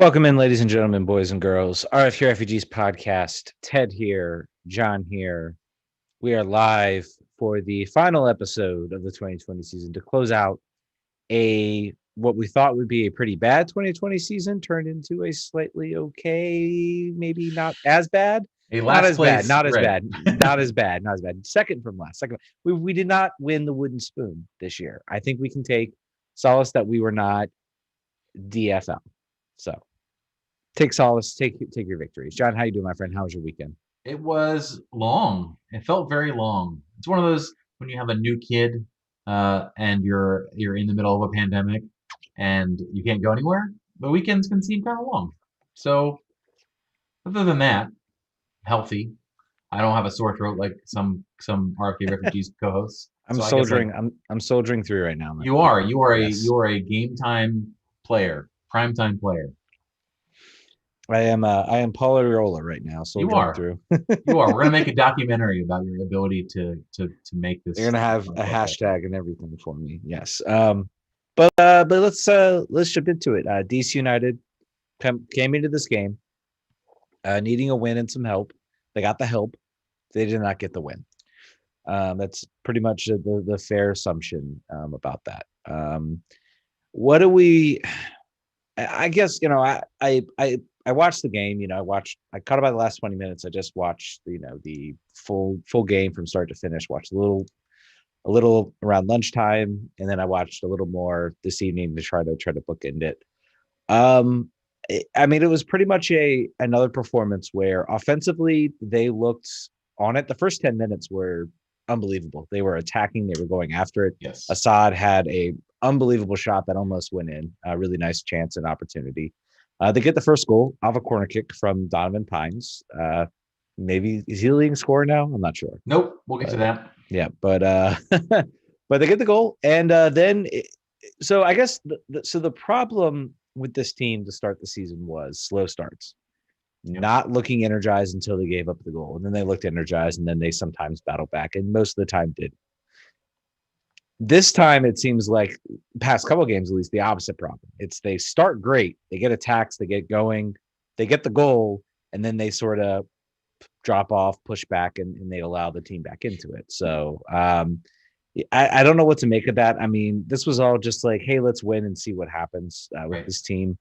Welcome in, ladies and gentlemen, boys and girls. RFQ Refugees podcast. Ted here, John here. We are live for the final episode of the 2020 season to close out what we thought would be a pretty bad 2020 season turned into a slightly okay, maybe not as bad. A Not last as bad, place, not as right? bad, not as bad, not as bad. Second from last. Second. We did not win the wooden spoon this year. I think we can take solace that we were not DFL. So take solace, take your victories. John, how you doing, my friend? How was your weekend? It was long. It felt very long. It's one of those when you have a new kid and you're in the middle of a pandemic and you can't go anywhere. The weekends can seem kind of long. So other than that, healthy. I don't have a sore throat like some RFK Refugees co-hosts. I'm So I guess soldiering. I'm soldiering through right now. you are you are a Yes, you are a game time player, prime time player. I am. I am Paul Ariola right now, You soldiering are. through. You are. We're gonna make a documentary about your ability to make They're this gonna have a podcast. hashtag and everything for me. Yes. But let's jump into it. DC United came into this game needing a win and some help. They got the help. They did not get the win. That's pretty much the fair assumption about that. What do we? I guess I watched the game. I caught about the last 20 minutes. I just watched the full game from start to finish. Watched a little around lunchtime, and then I watched a little more this evening to try to bookend it. I mean, it was pretty much another performance where offensively they looked on it. The first 10 minutes were unbelievable. They were attacking. They were going after it. Yes. Assad had a unbelievable shot that almost went in. A really nice chance and opportunity. They get the first goal off a corner kick from Donovan Pines. Maybe is he the leading scorer now? I'm not sure. Nope. We'll get to that. Yeah, but but they get the goal, and so I guess the problem with this team to start the season was slow starts, not looking energized until they gave up the goal, and then they looked energized, and then they sometimes battled back, and most of the time did. This time it seems like past couple games at least the opposite problem. It's they start great, they get attacks, they get going, they get the goal, and then they sort of drop off, push back, and they allow the team back into it. So I don't know what to make of that. I mean, this was all just like, hey, let's win and see what happens with Right. this team.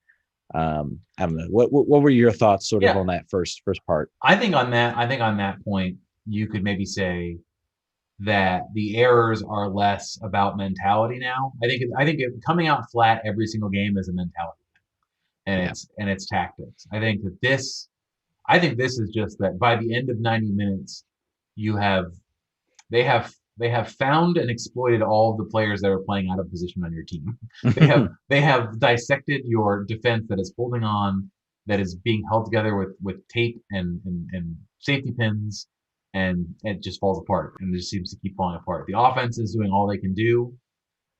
I don't know. What were your thoughts sort of Yeah. on that first part? I think on that point, you could maybe say that the errors are less about mentality now. Coming out flat every single game is a mentality and Yeah. it's tactics. I think this is just that by the end of 90 minutes, you have they have they have found and exploited all of the players that are playing out of position on your team. They have dissected your defense that is holding on, that is being held together with tape and safety pins, and it just falls apart and it just seems to keep falling apart. The offense is doing all they can do.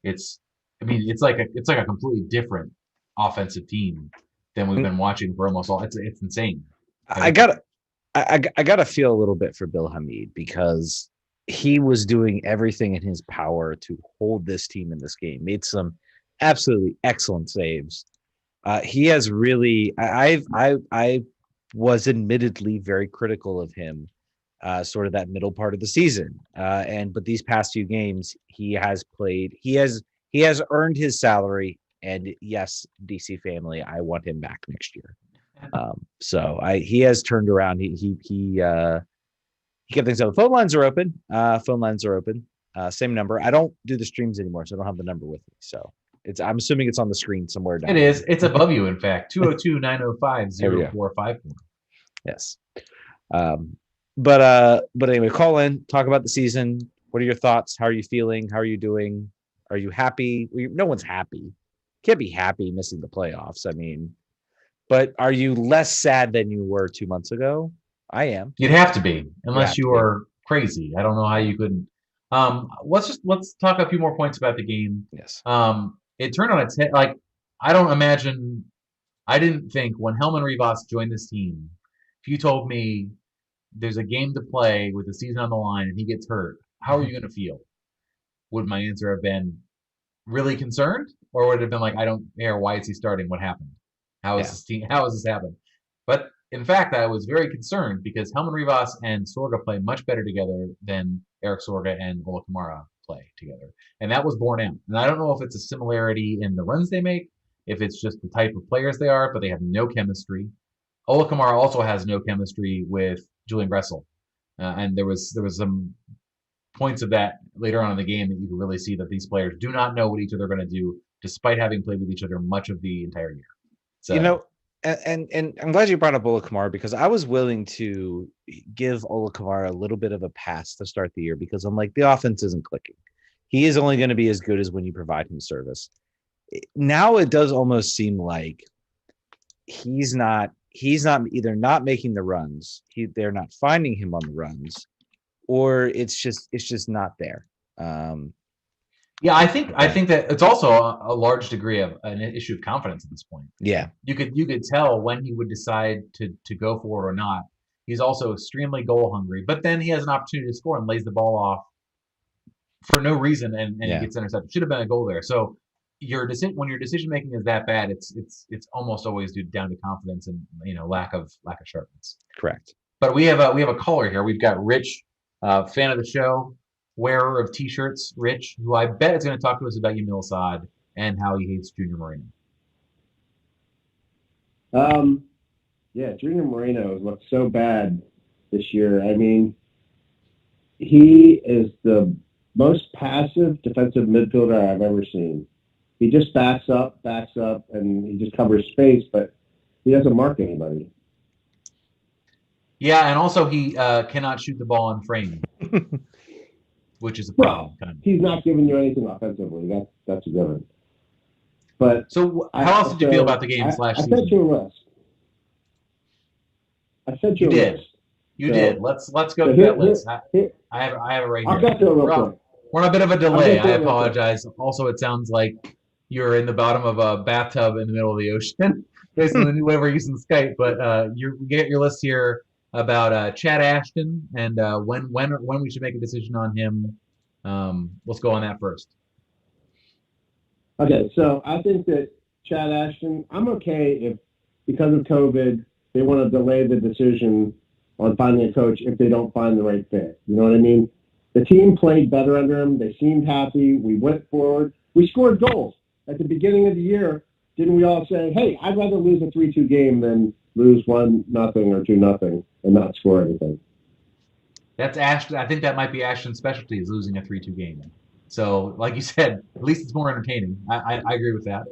It's I mean it's like a completely different offensive team than we've been watching for almost all. It's insane. I gotta I gotta feel a little bit for Bill Hamid because he was doing everything in his power to hold this team in this game. Made some absolutely excellent saves. He has really. I was admittedly very critical of him, sort of that middle part of the season. But these past few games, he has played. He has earned his salary. And yes, DC family, I want him back next year. So he has turned around. He kept things up. Phone lines are open. Phone lines are open. Same number. I don't do the streams anymore, so I don't have the number with me. So I'm assuming it's on the screen somewhere down It there. is. It's above you, in fact. 202-905-0454. Yes. But anyway, call in, talk about the season. What are your thoughts? How are you feeling? How are you doing? Are you happy? No one's happy. Can't be happy missing the playoffs. I mean, but are you less sad than you were 2 months ago? I am. You'd have to be, You unless have you to be. are crazy. I don't know how you couldn't. Let's talk a few more points about the game. Yes. It turned on its head. Like I don't imagine. I didn't think when Helman Rivas joined this team, if you told me there's a game to play with the season on the line and he gets hurt, how are you going to feel? Would my answer have been really concerned, or would it have been like, I don't care, why is he starting? What happened? How is this team? How has this happened? But in fact, I was very concerned because Helman Rivas and Sorga play much better together than Eric Sorga and Ola Kamara play together, and that was borne out. And I don't know if it's a similarity in the runs they make, if it's just the type of players they are, but they have no chemistry. Ola Kamara also has no chemistry with Julian Gressel, and there was some points of that later on in the game that you can really see that these players do not know what each other are going to do, despite having played with each other much of the entire year. So, You know, and I'm glad you brought up Ola Kamara because I was willing to give Ola Kamara a little bit of a pass to start the year because I'm like, the offense isn't clicking. He is only going to be as good as when you provide him service. Now it does almost seem like he's not either not making the runs, they're not finding him on the runs, or it's just not there. yeah, I think that it's also a large degree of an issue of confidence at this point. Yeah. You could tell when he would decide to go for it or not. He's also extremely goal hungry, but then he has an opportunity to score and lays the ball off for no reason, and he gets intercepted. Should have been a goal there. So when your decision making is that bad, it's almost always due down to confidence and lack of sharpness. Correct. But we have a caller here. We've got Rich, fan of the show, wearer of T-shirts, Rich, who I bet is going to talk to us about Yamil Assad and how he hates Junior Moreno. Yeah, Junior Moreno has looked so bad this year. I mean, he is the most passive defensive midfielder I've ever seen. He just backs up, and he just covers space, but he doesn't mark anybody. Yeah, and also he cannot shoot the ball in frame, which is a problem. Well, he's not giving you anything offensively. That's a given. But so, how else did you feel about the game last season? I sent you a list. You did. You did. Let's go to that list. I have it right here. I'll get to it real quick. We're on a bit of a delay. I apologize. Also, it sounds like you're in the bottom of a bathtub in the middle of the ocean, based on the way we're using Skype. But you get your list here about Chad Ashton and when we should make a decision on him. Let's go on that first. Okay, so I think that Chad Ashton, I'm okay if, because of COVID, they want to delay the decision on finding a coach if they don't find the right fit. You know what I mean? The team played better under him. They seemed happy. We went forward. We scored goals. At the beginning of the year, didn't we all say, hey, I'd rather lose a 3-2 game than lose 1-0 or 2-0 and not score anything? That's Ashton. I think that might be Ashton's specialty, is losing a 3-2 game. So, like you said, at least it's more entertaining. I agree with that.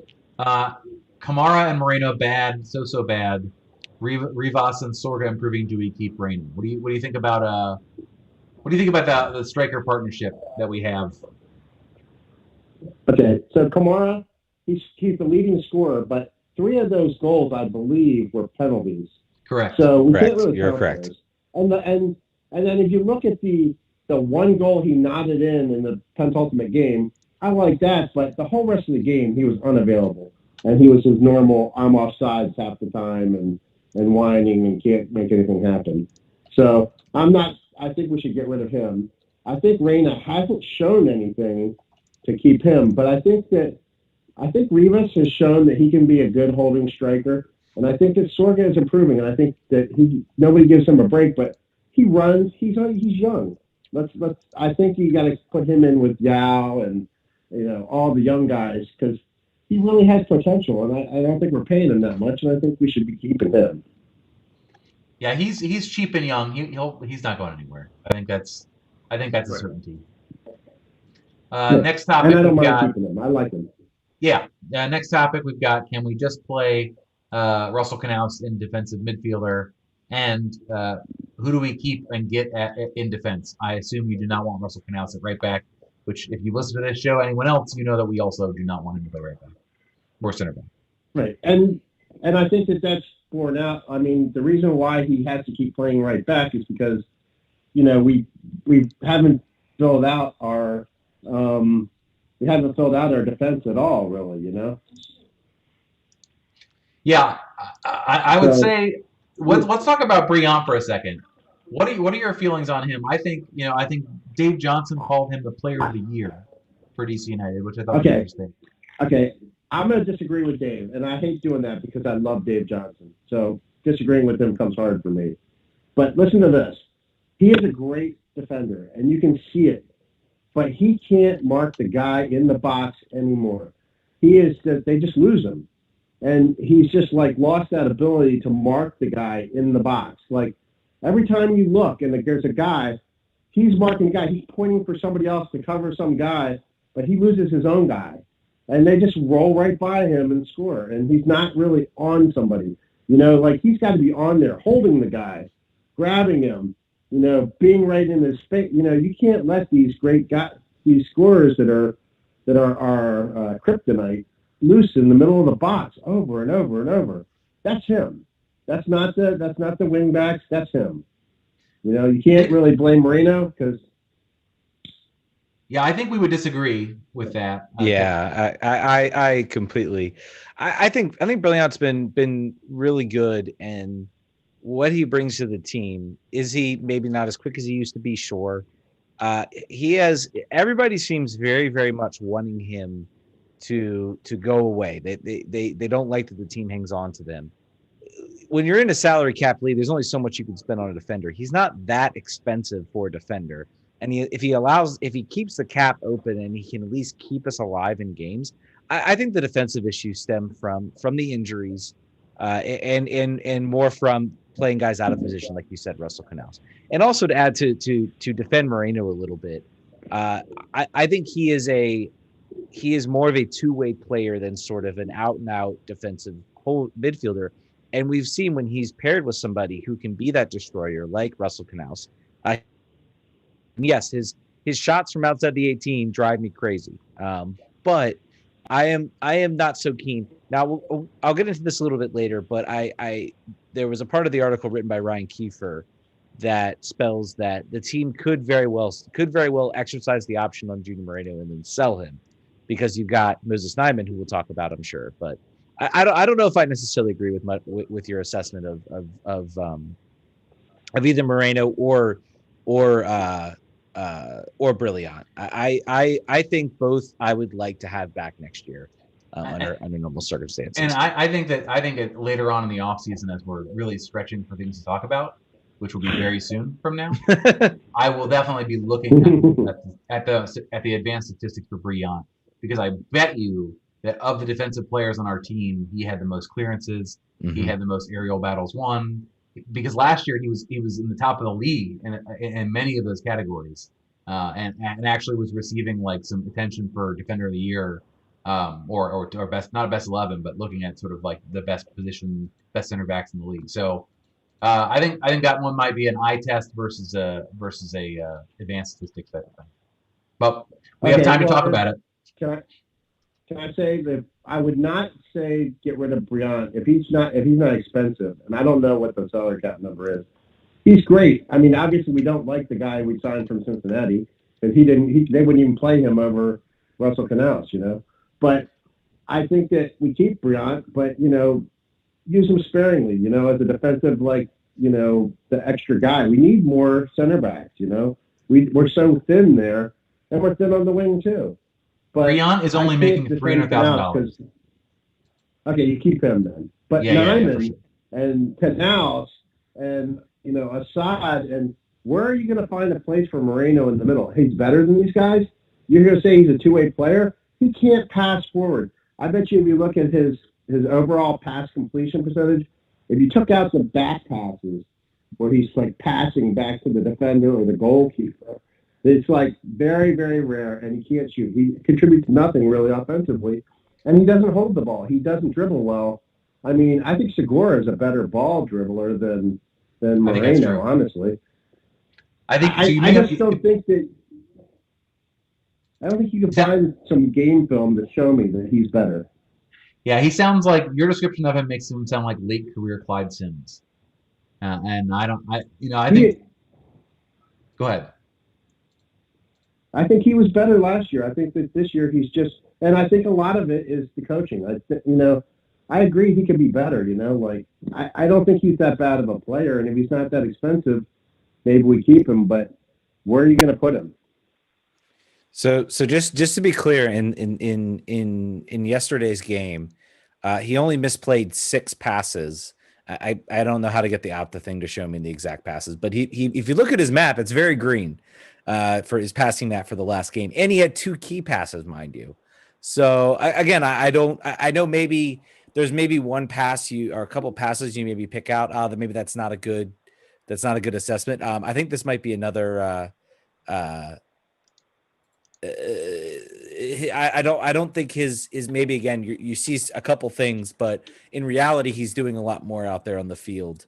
Kamara and Moreno, bad, so bad. Rivas and Sorga improving. Do we keep Moreno? What do you think about the striker partnership that we have? Okay, so Kamara, he's the leading scorer, but 3 of those goals, I believe, were penalties. Correct. So we correct. can't really You're count correct. those. And then if you look at the one goal he nodded in the penultimate game, I like that, but the whole rest of the game he was unavailable, and he was his normal I'm offsides half the time and whining and can't make anything happen. So I think we should get rid of him. I think Reyna hasn't shown anything to keep him, but I think Rivas has shown that he can be a good holding striker, and I think that Sorga is improving, and I think that nobody gives him a break, but he runs. He's young. I think you got to put him in with Yao and all the young guys because he really has potential, and I don't think we're paying him that much, and I think we should be keeping him. Yeah, he's cheap and young. He's not going anywhere. I think that's a certainty. Next topic. And I don't mind keeping him. I like him. Yeah. Next topic we've got: can we just play Russell Knaus in defensive midfielder, and who do we keep and get in defense? I assume you do not want Russell Knaus at right back. Which, if you listen to this show, anyone else, you know that we also do not want him to play right back or center back. Right, and I think that's borne out. I mean, the reason why he has to keep playing right back is because we haven't filled out our defense at all, really. Yeah, I would say let's talk about Briand for a second. What are your feelings on him? I think Dave Johnson called him the player of the year for DC United, which I thought was interesting. Okay, I'm going to disagree with Dave, and I hate doing that because I love Dave Johnson. So disagreeing with him comes hard for me. But listen to this. He is a great defender, and you can see it. But he can't mark the guy in the box anymore. They just lose him. And he's just like lost that ability to mark the guy in the box. Like every time you look and there's a guy, he's marking the guy. He's pointing for somebody else to cover some guy, but he loses his own guy. And they just roll right by him and score. And he's not really on somebody. Like he's got to be on there, holding the guy, grabbing him, being right in his face. You can't let these great guys, these scorers that are kryptonite, loose in the middle of the box over and over and over. That's him. That's not the wing backs. That's him. You can't really blame Moreno because. Yeah, I think we would disagree with that. Yeah, I completely. I think Brilliant's been really good, and what he brings to the team. Is he maybe not as quick as he used to be? Sure. Everybody seems very, very much wanting him to go away. They don't like that the team hangs on to them. When you're in a salary cap league, there's only so much you can spend on a defender. He's not that expensive for a defender. And if he keeps the cap open and he can at least keep us alive in games, I think the defensive issues stem from the injuries, and more from playing guys out of position, like you said, Russell Canals. And also to add to defend Moreno a little bit, I think he is more of a two-way player than sort of an out-and-out defensive whole midfielder. And we've seen when he's paired with somebody who can be that destroyer, like Russell Canals. Yes, his shots from outside the 18 drive me crazy. But I am not so keen. Now I'll get into this a little bit later, but there was a part of the article written by Ryan Kiefer that spells that the team could very well exercise the option on Junior Moreno and then sell him, because you've got Moses Nyman, who we'll talk about, I'm sure. But I don't know if I necessarily agree with your assessment of either Moreno or Brilliant. I think both I would like to have back next year under normal circumstances. And I think that later on in the offseason, as we're really stretching for things to talk about, which will be very soon from now, I will definitely be looking at the advanced statistics for Brilliant, because I bet you that of the defensive players on our team, he had the most clearances, he had the most aerial battles won. Because last year he was in the top of the league in many of those categories, and actually was receiving like some attention for Defender of the Year, or best, not best 11, but looking at sort of like the best center backs in the league. So I think that one might be an eye test versus a advanced statistics type of thing. But we have time to talk about it. Can I say that I would not say get rid of Brilliant if he's not expensive, and I don't know what the salary cap number is. He's great. I mean, obviously we don't like the guy we signed from Cincinnati, because they wouldn't even play him over Russell Canals, But I think that we keep Brilliant, but use him sparingly, as a defensive, the extra guy. We need more center backs, We're so thin there, and we're thin on the wing too. But Brilliant is only making $300,000. Okay, you keep him then. But Nyman and Canals and Assad, and where are you going to find a place for Moreno in the middle? He's better than these guys. You're going to say he's a two-way player? He can't pass forward. I bet you if you look at his overall pass completion percentage, if you took out the back passes where he's like passing back to the defender or the goalkeeper, it's like very, very rare, and he can't shoot. He contributes nothing really offensively, and he doesn't hold the ball. He doesn't dribble well. I mean, I think Segura is a better ball dribbler than Moreno, honestly. I think I just don't think that. I don't think you can find some game film to show me that he's better. Yeah, he sounds like, your description of him makes him sound like late career Clyde Simmons, and I think. Go ahead. I think he was better last year. I think that this year he's just, and I think a lot of it is the coaching. I agree he could be better. I don't think he's that bad of a player, and if he's not that expensive, maybe we keep him. But where are you going to put him? So just to be clear, in yesterday's game, he only misplayed 6 passes. I don't know how to get the Opta thing to show me the exact passes, but he if you look at his map, it's very green for his passing map for the last game, and he had 2 key passes, mind you. So I know maybe there's maybe one pass you or a couple passes you maybe pick out. That maybe that's not a good assessment. I think this might be another. I don't think his maybe again you see a couple things, but in reality he's doing a lot more out there on the field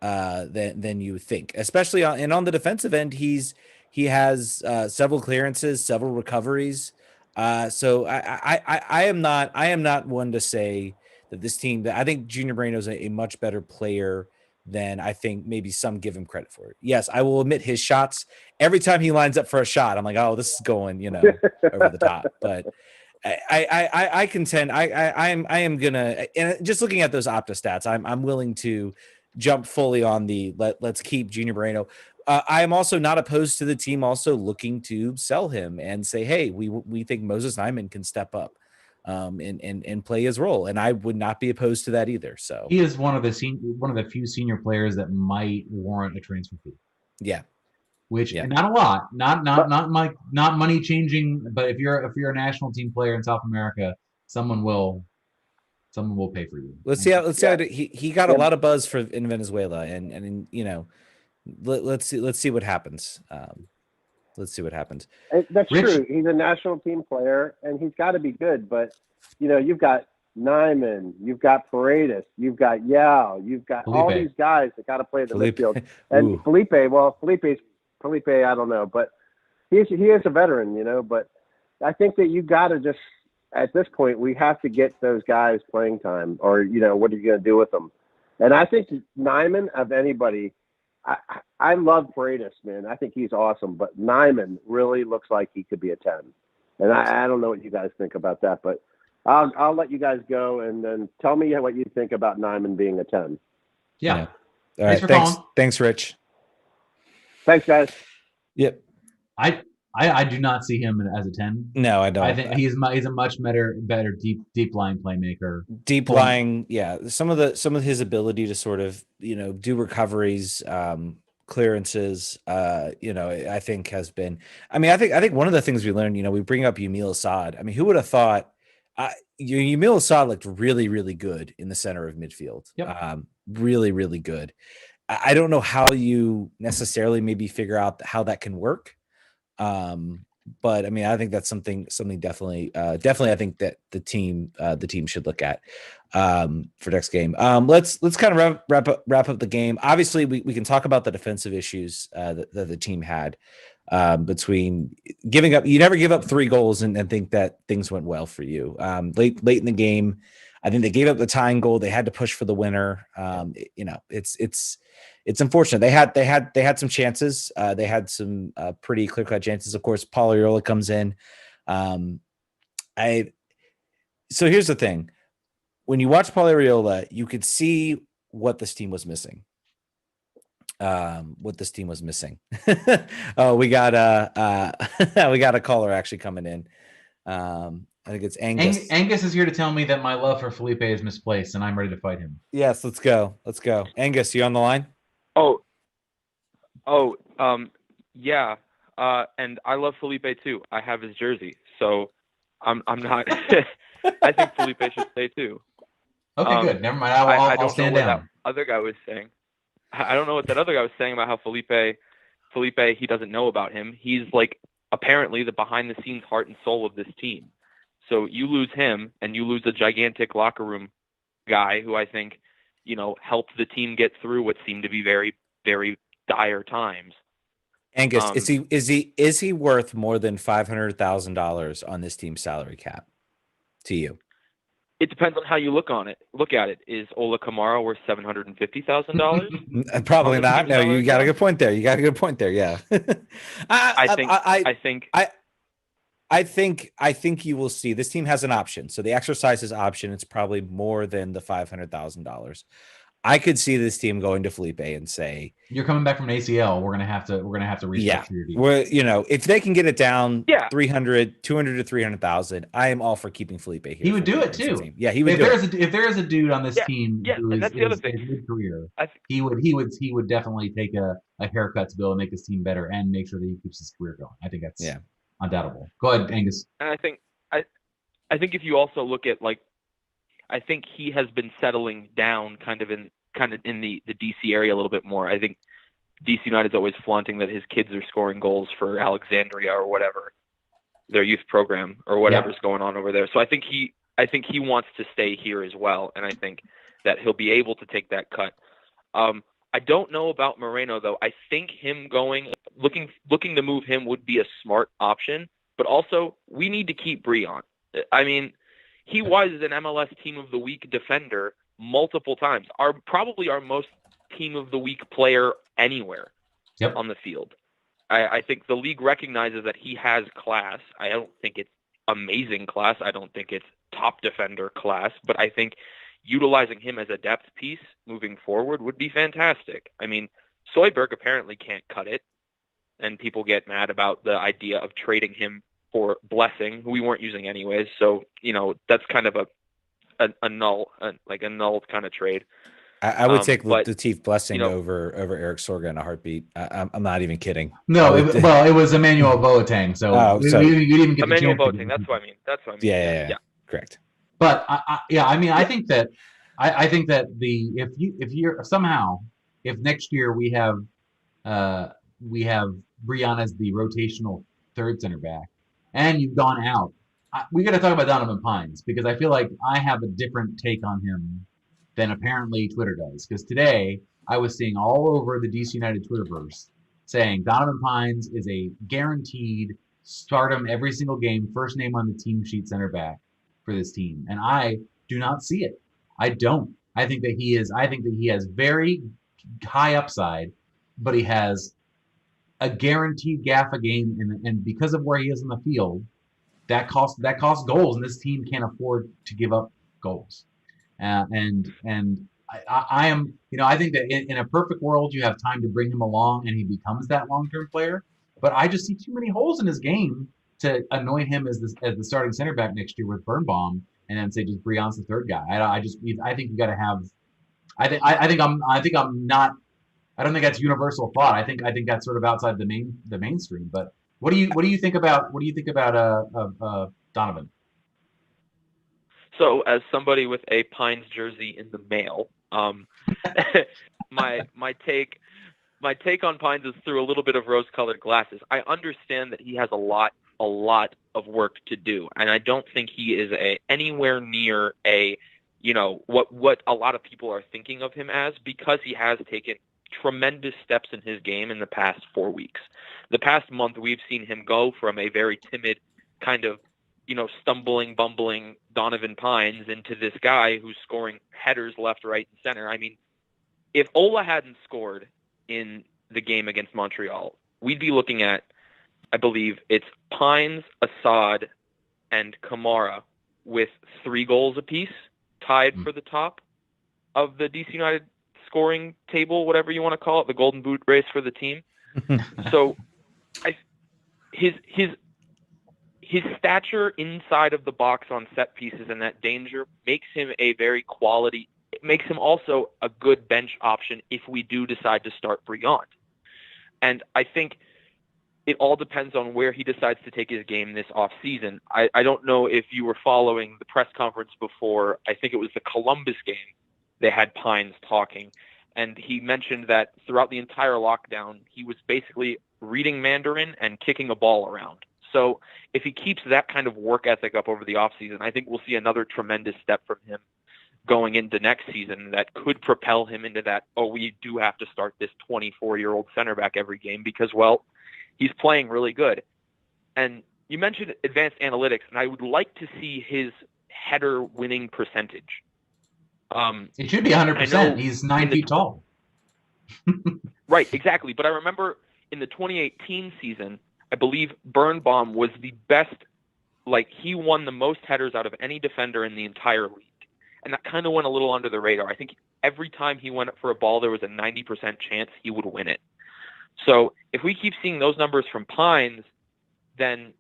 than you think, especially on the defensive end. He has several clearances, several recoveries. So I am not one to say that this team, that I think Junior Moreno is a much better player than I think maybe some give him credit for. Yes, I will admit his shots, every time he lines up for a shot, I'm like, oh, this is going, over the top. But I contend I am gonna, and just looking at those Opta stats, I'm willing to jump fully on the let's keep Junior Moreno. I am also not opposed to the team also looking to sell him and say, hey, we think Moses Nyman can step up and play his role, and I would not be opposed to that either. So he is one of the few senior players that might warrant a transfer fee. Yeah. Which not a lot, not money changing, but if you're a national team player in South America, someone will pay for you. Let's see how he got a lot of buzz in Venezuela, and let's see what happens. Let's see what happens. That's true. He's a national team player, and he's got to be good. But you've got Nyman, you've got Paredes, you've got Yao, you've got Felipe. all these guys that got to play the midfield. And Felipe, I don't know, but he is a veteran, But I think that you got to just, at this point, we have to get those guys playing time, or what are you going to do with them? And I think Nyman, of anybody, I love Paredes, man. I think he's awesome, but Nyman really looks like he could be a 10. And I don't know what you guys think about that, but I'll let you guys go and then tell me what you think about Nyman being a 10. Yeah. All right. Thanks, Rich. Thanks, guys. Yep. I do not see him as a 10. No, I don't. I think he's a much better deep line playmaker. Deep lying, yeah. Some of his ability to sort of do recoveries, clearances, I think has been. I mean, I think one of the things we learned, we bring up Yamil Assad. I mean, who would have thought? Yamil Assad looked really, really good in the center of midfield. Yep. Really, really good. I don't know how you necessarily maybe figure out how that can work. But I mean, I think that's something definitely I think that the team should look at for next game. Let's kind of wrap up the game. Obviously, we can talk about the defensive issues that the team had between giving up. You never give up 3 goals and think that things went well for you. Late in the game, I think they gave up the tying goal. They had to push for the winner. It's unfortunate. They had some chances. They had some pretty clear-cut chances. Of course, Paul Arriola comes in. So here's the thing. When you watch Paul Arriola, you could see what this team was missing. Oh, we got a caller actually coming in. I think it's Angus. Angus is here to tell me that my love for Felipe is misplaced, and I'm ready to fight him. Yes, let's go. Angus, you on the line? Yeah. And I love Felipe too. I have his jersey, so I'm not. I think Felipe should stay too. Okay, good. Never mind. I'll stand down. That other guy was saying. I don't know what that other guy was saying about how Felipe, he doesn't know about him. He's like apparently the behind the scenes heart and soul of this team. So you lose him and you lose a gigantic locker room guy who I think, helped the team get through what seemed to be very, very dire times. Angus, is he worth more than $500,000 on this team's salary cap to you? It depends on how you look at it. Is Ola Kamara worth $750,000? Probably not. No, you got a good point there. Yeah. I think you will see this team has an option. So the exercise is option. It's probably more than the $500,000. I could see this team going to Felipe and say, You're coming back from an ACL. We're gonna have to restructure yeah, your deal. well, if they can get it down Yeah. 200 to 300,000, I am all for keeping Felipe here. He would for do the it too. team. Yeah, he would If there is a dude on this Yeah, team yeah, who and is that's the other thing. mid-career, I th- he would definitely take a haircut to be able to make his team better and make sure that he keeps his career going. I think that's undoubtable. Go ahead, Angus. And I think if you also look at I think he has been settling down kind of in the DC area a little bit more. I think DC United's always flaunting that his kids are scoring goals for Alexandria or whatever, their youth program or whatever's going on over there. So I think he wants to stay here as well, and I think that he'll be able to take that cut. I don't know about Moreno though. I think him looking to move him would be a smart option, but also we need to keep Breon. I mean, he was an MLS Team of the Week defender multiple times. Probably our most Team of the Week player anywhere on the field. I think the league recognizes that he has class. I don't think it's amazing class. I don't think it's top defender class, but I think utilizing him as a depth piece moving forward would be fantastic. I mean, Soyberg apparently can't cut it, and people get mad about the idea of trading him for Blessing, who we weren't using anyways. So, that's kind of a null kind of trade. I would take Latif Blessing over Eric Sorga in a heartbeat. I'm not even kidding. No, it was Emmanuel Boateng. So you didn't get Emmanuel Boateng. That's what I mean. Yeah. Correct. But I think that if next year we have Breon as the rotational third center back, and you've gone out, we got to talk about Donovan Pines, because I feel like I have a different take on him than apparently Twitter does. Because today I was seeing all over the DC United Twitterverse saying Donovan Pines is a guaranteed stardom every single game, first name on the team sheet center back for this team, and I do not see it. I don't. I think that he has very high upside, but he has a guaranteed gaff a game, and because of where he is in the field, that costs goals, and this team can't afford to give up goals. And I am, I think that in a perfect world, you have time to bring him along and he becomes that long-term player. But I just see too many holes in his game to anoint him as the starting center back next year with Birnbaum, and then say just Breon's the third guy. I think you got to have. I don't think that's universal thought. I think that's sort of outside the mainstream. But what do you think about Donovan? So, as somebody with a Pines jersey in the mail, my take on Pines is through a little bit of rose-colored glasses. I understand that he has a lot of work to do, and I don't think he is anywhere near what a lot of people are thinking of him as, because he has taken tremendous steps in his game in the past 4 weeks. The past month, we've seen him go from a very timid kind of stumbling, bumbling Donovan Pines into this guy who's scoring headers left, right, and center. I mean, if Ola hadn't scored in the game against Montreal, we'd be looking at, I believe it's Pines, Assad, and Kamara with 3 goals apiece, tied for the top of the DC United scoring table, whatever you want to call it, the Golden Boot race for the team. So his stature inside of the box on set pieces and that danger makes him it makes him also a good bench option if we do decide to start Briand. And I think it all depends on where he decides to take his game this offseason. I don't know if you were following the press conference before, I think it was the Columbus game, they had Pines talking, and he mentioned that throughout the entire lockdown, he was basically reading Mandarin and kicking a ball around. So if he keeps that kind of work ethic up over the offseason, I think we'll see another tremendous step from him going into next season that could propel him into that, we do have to start this 24-year-old center back every game because, well, he's playing really good. And you mentioned advanced analytics, and I would like to see his header winning percentage. It should be 100%. He's 9 feet tall. Right, exactly. But I remember in the 2018 season, I believe Birnbaum was the best, he won the most headers out of any defender in the entire league. And that kind of went a little under the radar. I think every time he went for a ball, there was a 90% chance he would win it. So if we keep seeing those numbers from Pines, then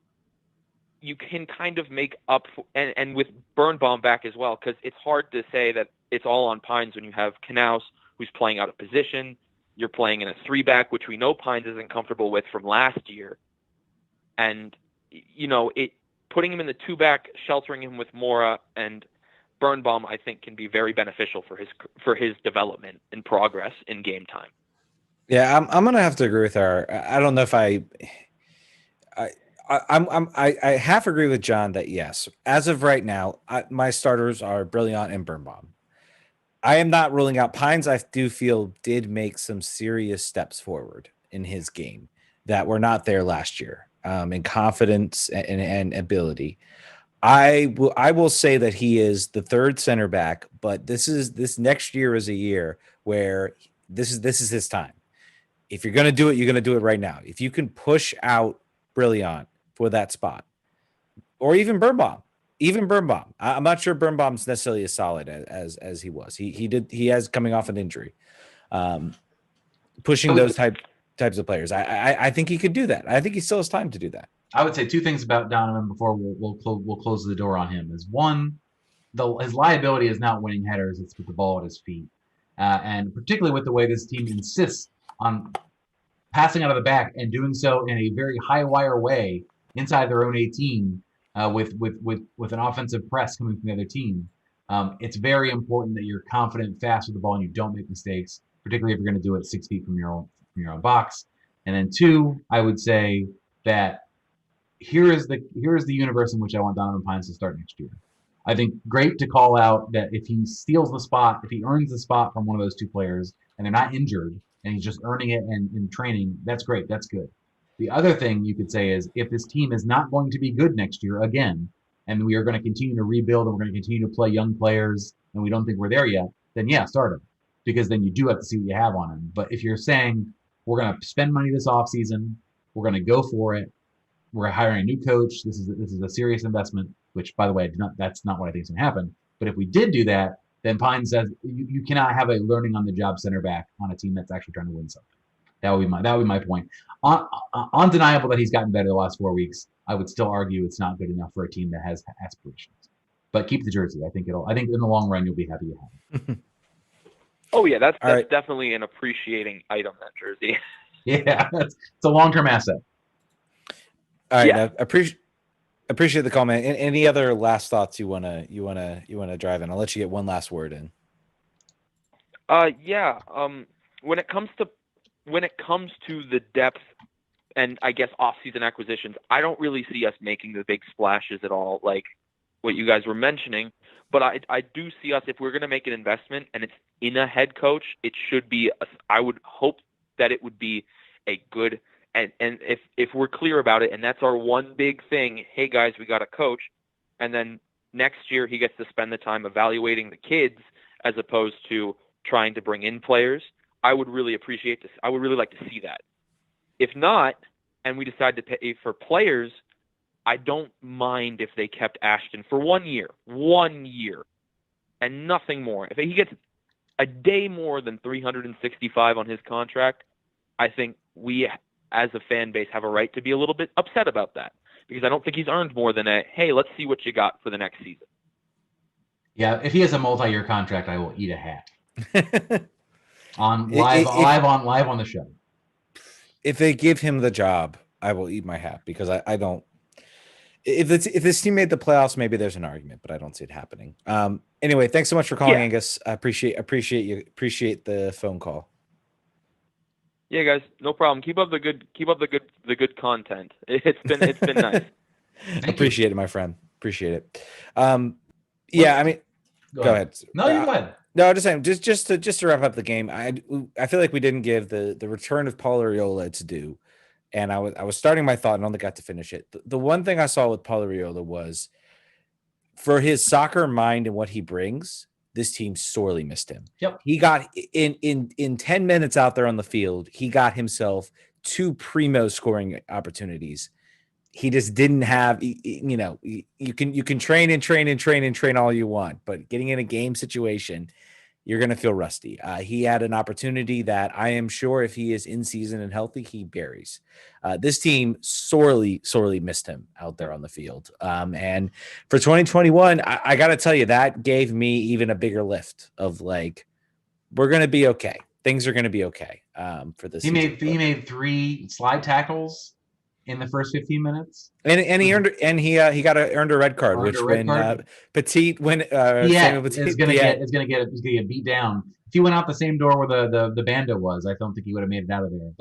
you can kind of make up for, and with Birnbaum back as well, because it's hard to say that it's all on Pines when you have Knaus, who's playing out of position. You're playing in a 3-back, which we know Pines isn't comfortable with from last year. And, putting him in the 2-back, sheltering him with Mora and Birnbaum, I think, can be very beneficial for his development and progress in game time. Yeah, I'm gonna have to agree with her. I don't know if I half agree with John that yes, as of right now, my starters are Brilliant and Birnbaum. I am not ruling out Pines. I do feel did make some serious steps forward in his game that were not there last year, in confidence and ability. I will say that he is the third center back, but this next year is a year where this is his time. If you're going to do it, you're going to do it right now. If you can push out Brilliant for that spot, or even Birnbaum, I'm not sure Birnbaum's necessarily as solid as he was. He has coming off an injury, pushing those types of players. I think he could do that. I think he still has time to do that. I would say two things about Donovan before we'll close the door on him. Is one, his liability is not winning headers; it's with the ball at his feet, and particularly with the way this team insists on passing out of the back and doing so in a very high wire way inside their own 18, with an offensive press coming from the other team. It's very important that you're confident, fast with the ball, and you don't make mistakes, particularly if you're going to do it 6 feet from your own box. And then two, I would say that here is the universe in which I want Donovan Pines to start next year. I think great to call out that if he steals the spot, if he earns the spot from one of those two players, and they're not injured, and he's just earning it and in training, that's great. That's good. The other thing you could say is if this team is not going to be good next year again, and we are going to continue to rebuild and we're going to continue to play young players, and we don't think we're there yet, then yeah, start him. Because then you do have to see what you have on him. But if you're saying we're going to spend money this offseason, we're going to go for it, we're hiring a new coach, this is a serious investment, which, by the way, that's not what I think is going to happen. But if we did do that, then Pine says you cannot have a learning on the job center back on a team that's actually trying to win something. That would be my point. Undeniable that he's gotten better the last 4 weeks. I would still argue it's not good enough for a team that has aspirations. But keep the jersey. I think in the long run you'll be happy you have it. Oh yeah, that's right. Definitely an appreciating item, that jersey. Yeah, it's a long-term asset. All right, Yeah. Appreciate the comment. Any other last thoughts you wanna drive in? I'll let you get one last word in. Yeah. When it comes to the depth and I guess off-season acquisitions, I don't really see us making the big splashes at all, like what you guys were mentioning. But I do see us, if we're going to make an investment and it's in a head coach, it should be. I would hope that it would be a good. And if we're clear about it, and that's our one big thing, hey guys, we got a coach, and then next year he gets to spend the time evaluating the kids as opposed to trying to bring in players, I would really appreciate this. I would really like to see that. If not, and we decide to pay for players, I don't mind if they kept Ashton for 1 year, and nothing more. If he gets a day more than 365 on his contract, I think we, as a fan base, have a right to be a little bit upset about that, because I don't think he's earned more than hey, let's see what you got for the next season. Yeah, if he has a multi-year contract, I will eat a hat. on the show. If they give him the job, I will eat my hat, because I don't. If this team made the playoffs, maybe there's an argument, but I don't see it happening. Anyway, thanks so much for calling, Angus. I appreciate the phone call. Yeah, guys, no problem. Keep up the good content. It's been nice. Appreciate it, my friend. Appreciate it. Yeah, I mean, go ahead. No, you go ahead. No, I'm just saying, just to wrap up the game, I feel like we didn't give the return of Paul Arriola its due, and I was starting my thought and only got to finish it. The one thing I saw with Paul Arriola was, for his soccer mind and what he brings, this team sorely missed him. Yep. He got in 10 minutes out there on the field, he got himself 2 primo scoring opportunities. He just didn't have, you can train all you want, but getting in a game situation, you're going to feel rusty. He had an opportunity that I am sure if he is in season and healthy, he buries. This team sorely missed him out there on the field. And for 2021, I got to tell you, that gave me even a bigger lift of like, we're going to be okay. Things are going to be okay for this. He made 3 slide tackles in the first 15 minutes, and he earned earned a red card, Petit is gonna get beat down. If he went out the same door where the Banda was, I don't think he would have made it out of there.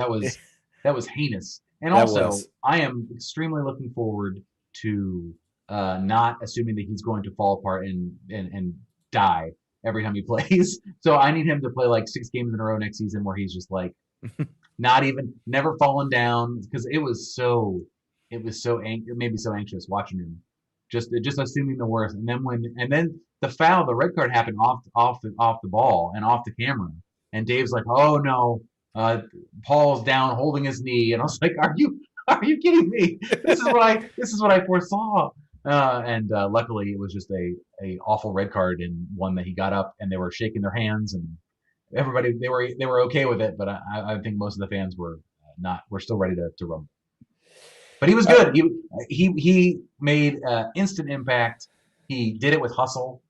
That was heinous. And also, I am extremely looking forward to not assuming that he's going to fall apart and die every time he plays. So I need him to play like 6 games in a row next season where he's just like never fallen down, because it made me so anxious watching him, just assuming the worst. And then the red card happened off the ball and off the camera, and Dave's like, oh no, Paul's down holding his knee, and I was like, are you kidding me? This is what I foresaw. And luckily it was just a awful red card, and one that he got up and they were shaking their hands, and everybody they were okay with it, but I think most of the fans were not. We're still ready to rumble. But he was good. He made instant impact. He did it with hustle,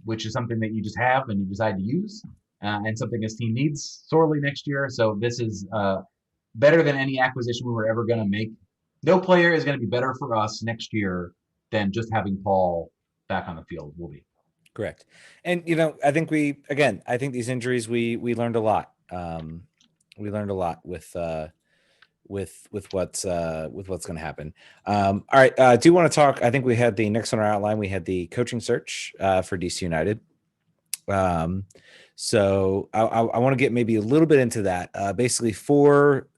which is something that you just have and you decide to use, and something his team needs sorely next year. So this is better than any acquisition we were ever going to make. No player is going to be better for us next year than just having Paul back on the field will be. Correct. And, I think these injuries, we learned a lot. We learned a lot with what's going to happen. All right. I do want to talk. I think we had the next on our outline. We had the coaching search for DC United. So I want to get maybe a little bit into that. Basically four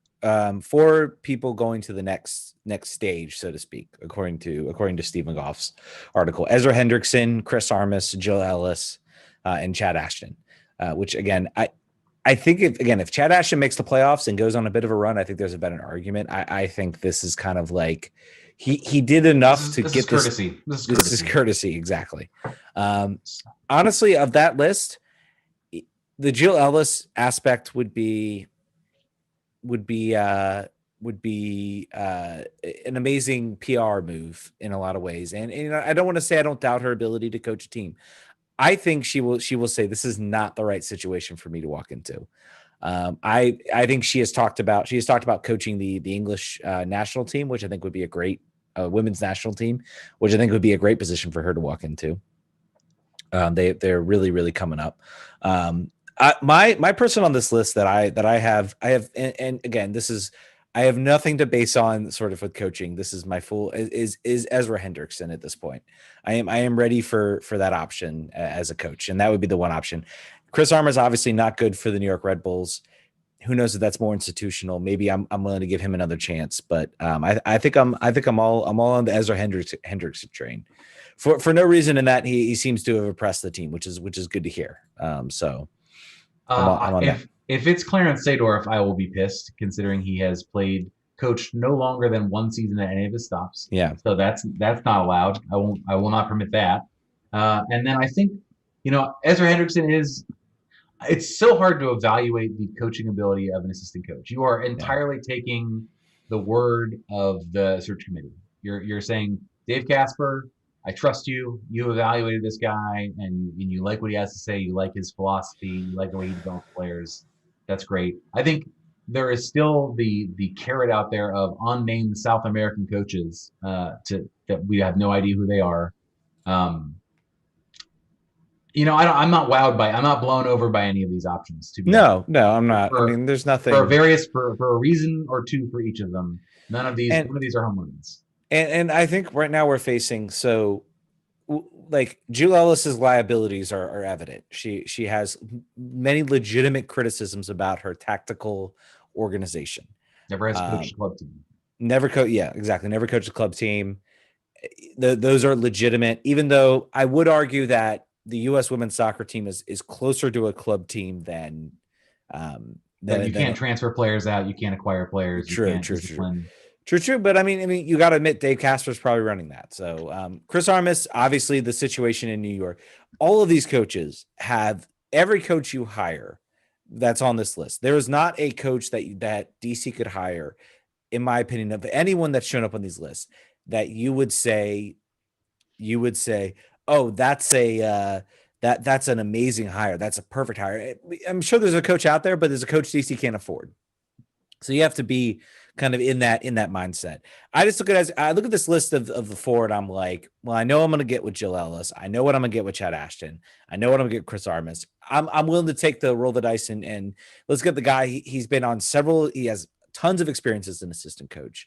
people going to the next stage, so to speak, according to Stephen Goff's article: Ezra Hendrickson, Chris Armas, Jill Ellis, and Chad Ashton. Which again, I think if Chad Ashton makes the playoffs and goes on a bit of a run, I think there's a better argument. I think this is kind of like he did enough to get this. This is courtesy, exactly. Honestly, of that list, the Jill Ellis aspect would be an amazing PR move in a lot of ways. And I don't want to say I don't doubt her ability to coach a team. I think she will say this is not the right situation for me to walk into. I think she has talked about coaching the English national team, which I think would be a great women's national team, which I think would be a great position for her to walk into. They're really, really coming up. My person on this list that I have, and again, I have nothing to base on sort of with coaching. This is my full is Ezra Hendrickson at this point. I am ready for that option as a coach, and that would be the one option. Chris Armas is obviously not good for the New York Red Bulls. Who knows if that's more institutional? Maybe I'm willing to give him another chance, but I think I'm all on the Ezra Hendrickson train for no reason in that he seems to have impressed the team, which is good to hear. So. I'm on that. If it's Clarence Seedorf, I will be pissed, considering he has coached no longer than one season at any of his stops. Yeah. So that's not allowed. I will not permit that. And then I think, Ezra Hendrickson it's so hard to evaluate the coaching ability of an assistant coach. You are entirely taking the word of the search committee. You're saying, Dave Casper, I trust you. You evaluated this guy, and you like what he has to say. You like his philosophy. You like the way he develops players. That's great. I think there is still the carrot out there of unnamed South American coaches that we have no idea who they are. I'm not I'm not blown over by any of these options. No, I'm not. There's nothing for a reason or two for each of them. None of these are home runs. And I think right now we're facing Jill Ellis's liabilities are evident. She has many legitimate criticisms about her tactical organization. Never has coached a club team. Never coached a club team. Those are legitimate, even though I would argue that the U.S. women's soccer team is closer to a club team than you can't transfer players out. You can't acquire players. True. But I mean, you got to admit Dave Casper's probably running that. So Chris Armas, obviously the situation in New York, all of these coaches have every coach you hire that's on this list, there is not a coach that DC could hire, in my opinion, of anyone that's shown up on these lists that you would say, oh, that's that's an amazing hire. That's a perfect hire. I'm sure there's a coach out there, but there's a coach DC can't afford. So you have to be kind of in that mindset. I just I look at this list of the four, and I'm like, well, I know I'm going to get with Jill Ellis. I know what I'm going to get with Chad Ashton. I know what I'm going to get with Chris Armas. I'm willing to take the roll the dice and let's get the guy. He's been on several. He has tons of experience as an assistant coach.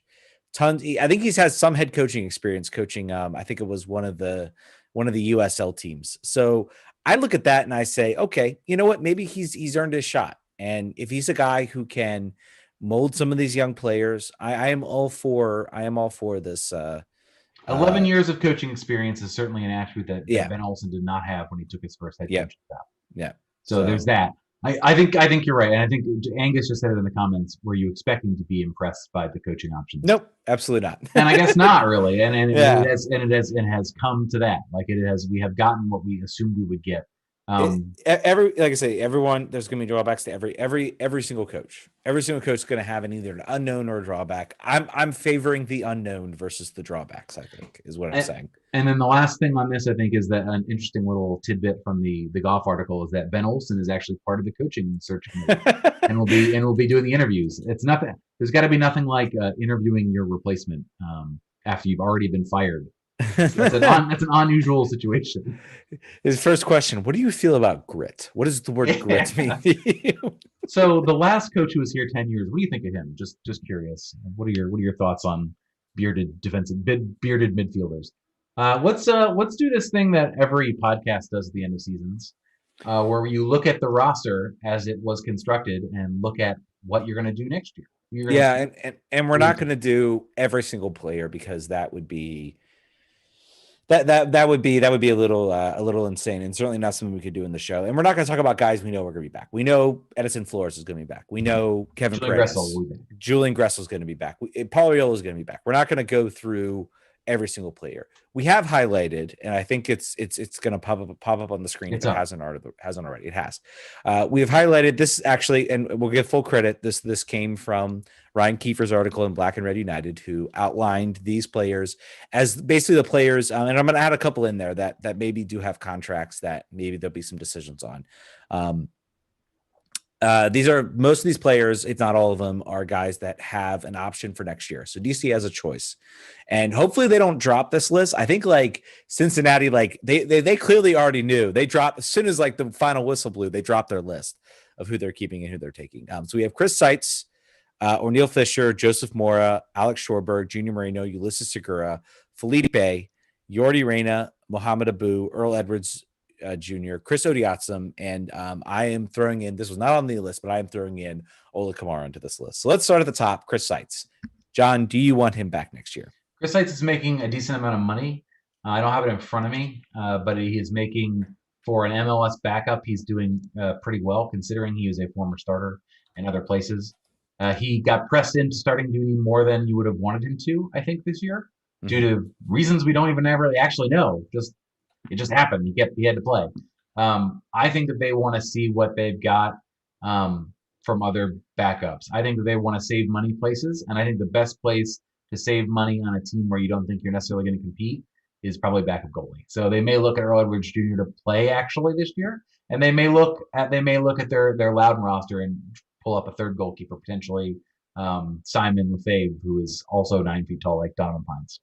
I think he's has some head coaching experience coaching. I think it was one of the USL teams. So I look at that and I say, okay, you know what? Maybe he's earned his shot. And if he's a guy who can mold some of these young players, I am all for this. 11 years of coaching experience is certainly an attribute that Yeah. Ben Olsen did not have when he took his first head Yeah. coaching job. Yeah. So there's that. I think you're right, and I think Angus just said it in the comments. Were you expecting to be impressed by the coaching options? Nope, absolutely not. And I guess not really. And Yeah. it has come to that. Like we have gotten what we assumed we would get. Like I say, everyone, there's going to be drawbacks to every single coach. Every single coach is going to have either an unknown or a drawback. I'm favoring the unknown versus the drawbacks, I think, is what I'm saying. And then the last thing on this, I think, is that an interesting little tidbit from the golf article is that Ben Olsen is actually part of the coaching search committee and will be doing the interviews. It's nothing. There's got to be nothing like interviewing your replacement after you've already been fired. That's an unusual situation. His first question: what do you feel about grit? What does the word grit mean to you? So the last coach who was here 10 years, what do you think of him? Just curious. What are your thoughts on bearded midfielders? Let's do this thing that every podcast does at the end of seasons, where you look at the roster as it was constructed and look at what you're going to do next year. And we're not going to do every single player because that would be that would be a little insane, and certainly not something we could do in the show. And we're not going to talk about guys we know we're going to be back. We know Edison Flores is going to be back. We know Kevin Perez, Julian Gressel is going to be back. Paul Arriola is going to be back. We're not going to go through every single player. We have highlighted, and I think it's going to pop up on the screen if it hasn't already. It has. We have highlighted this actually, and we'll give full credit. This came from Ryan Kiefer's article in Black and Red United, who outlined these players as basically the players, and I'm going to add a couple in there that maybe do have contracts that maybe there'll be some decisions on. These are most of these players, if not all of them, are guys that have an option for next year. So DC has a choice, and hopefully they don't drop this list. I think like Cincinnati, like they clearly already knew. They dropped as soon as like the final whistle blew. They dropped their list of who they're keeping and who they're taking. So we have Chris Seitz, O'Neill Fisher, Joseph Mora, Alex Schwarberg, Junior Moreno, Ulysses Segura, Felipe, Yordi Reyna, Mohamed Abu, Earl Edwards Jr., Chris Odiatsum, and I am throwing in, this was not on the list, but I am throwing in Ola Kamara into this list. So let's start at the top, Chris Seitz. John, do you want him back next year? Chris Seitz is making a decent amount of money. I don't have it in front of me, but he is making, for an MLS backup, he's doing pretty well, considering he is a former starter in other places. He got pressed into starting doing more than you would have wanted him to, I think, this year, due to reasons we don't even really actually know. It just happened. He had to play. I think that they want to see what they've got from other backups. I think that they want to save money places, and I think the best place to save money on a team where you don't think you're necessarily going to compete is probably backup goalie. So they may look at Earl Edwards Jr. to play actually this year, and they may look at their Loudon roster and pull up a third goalkeeper, potentially Simon Lefebvre, who is also 9 feet tall like Donovan Pines.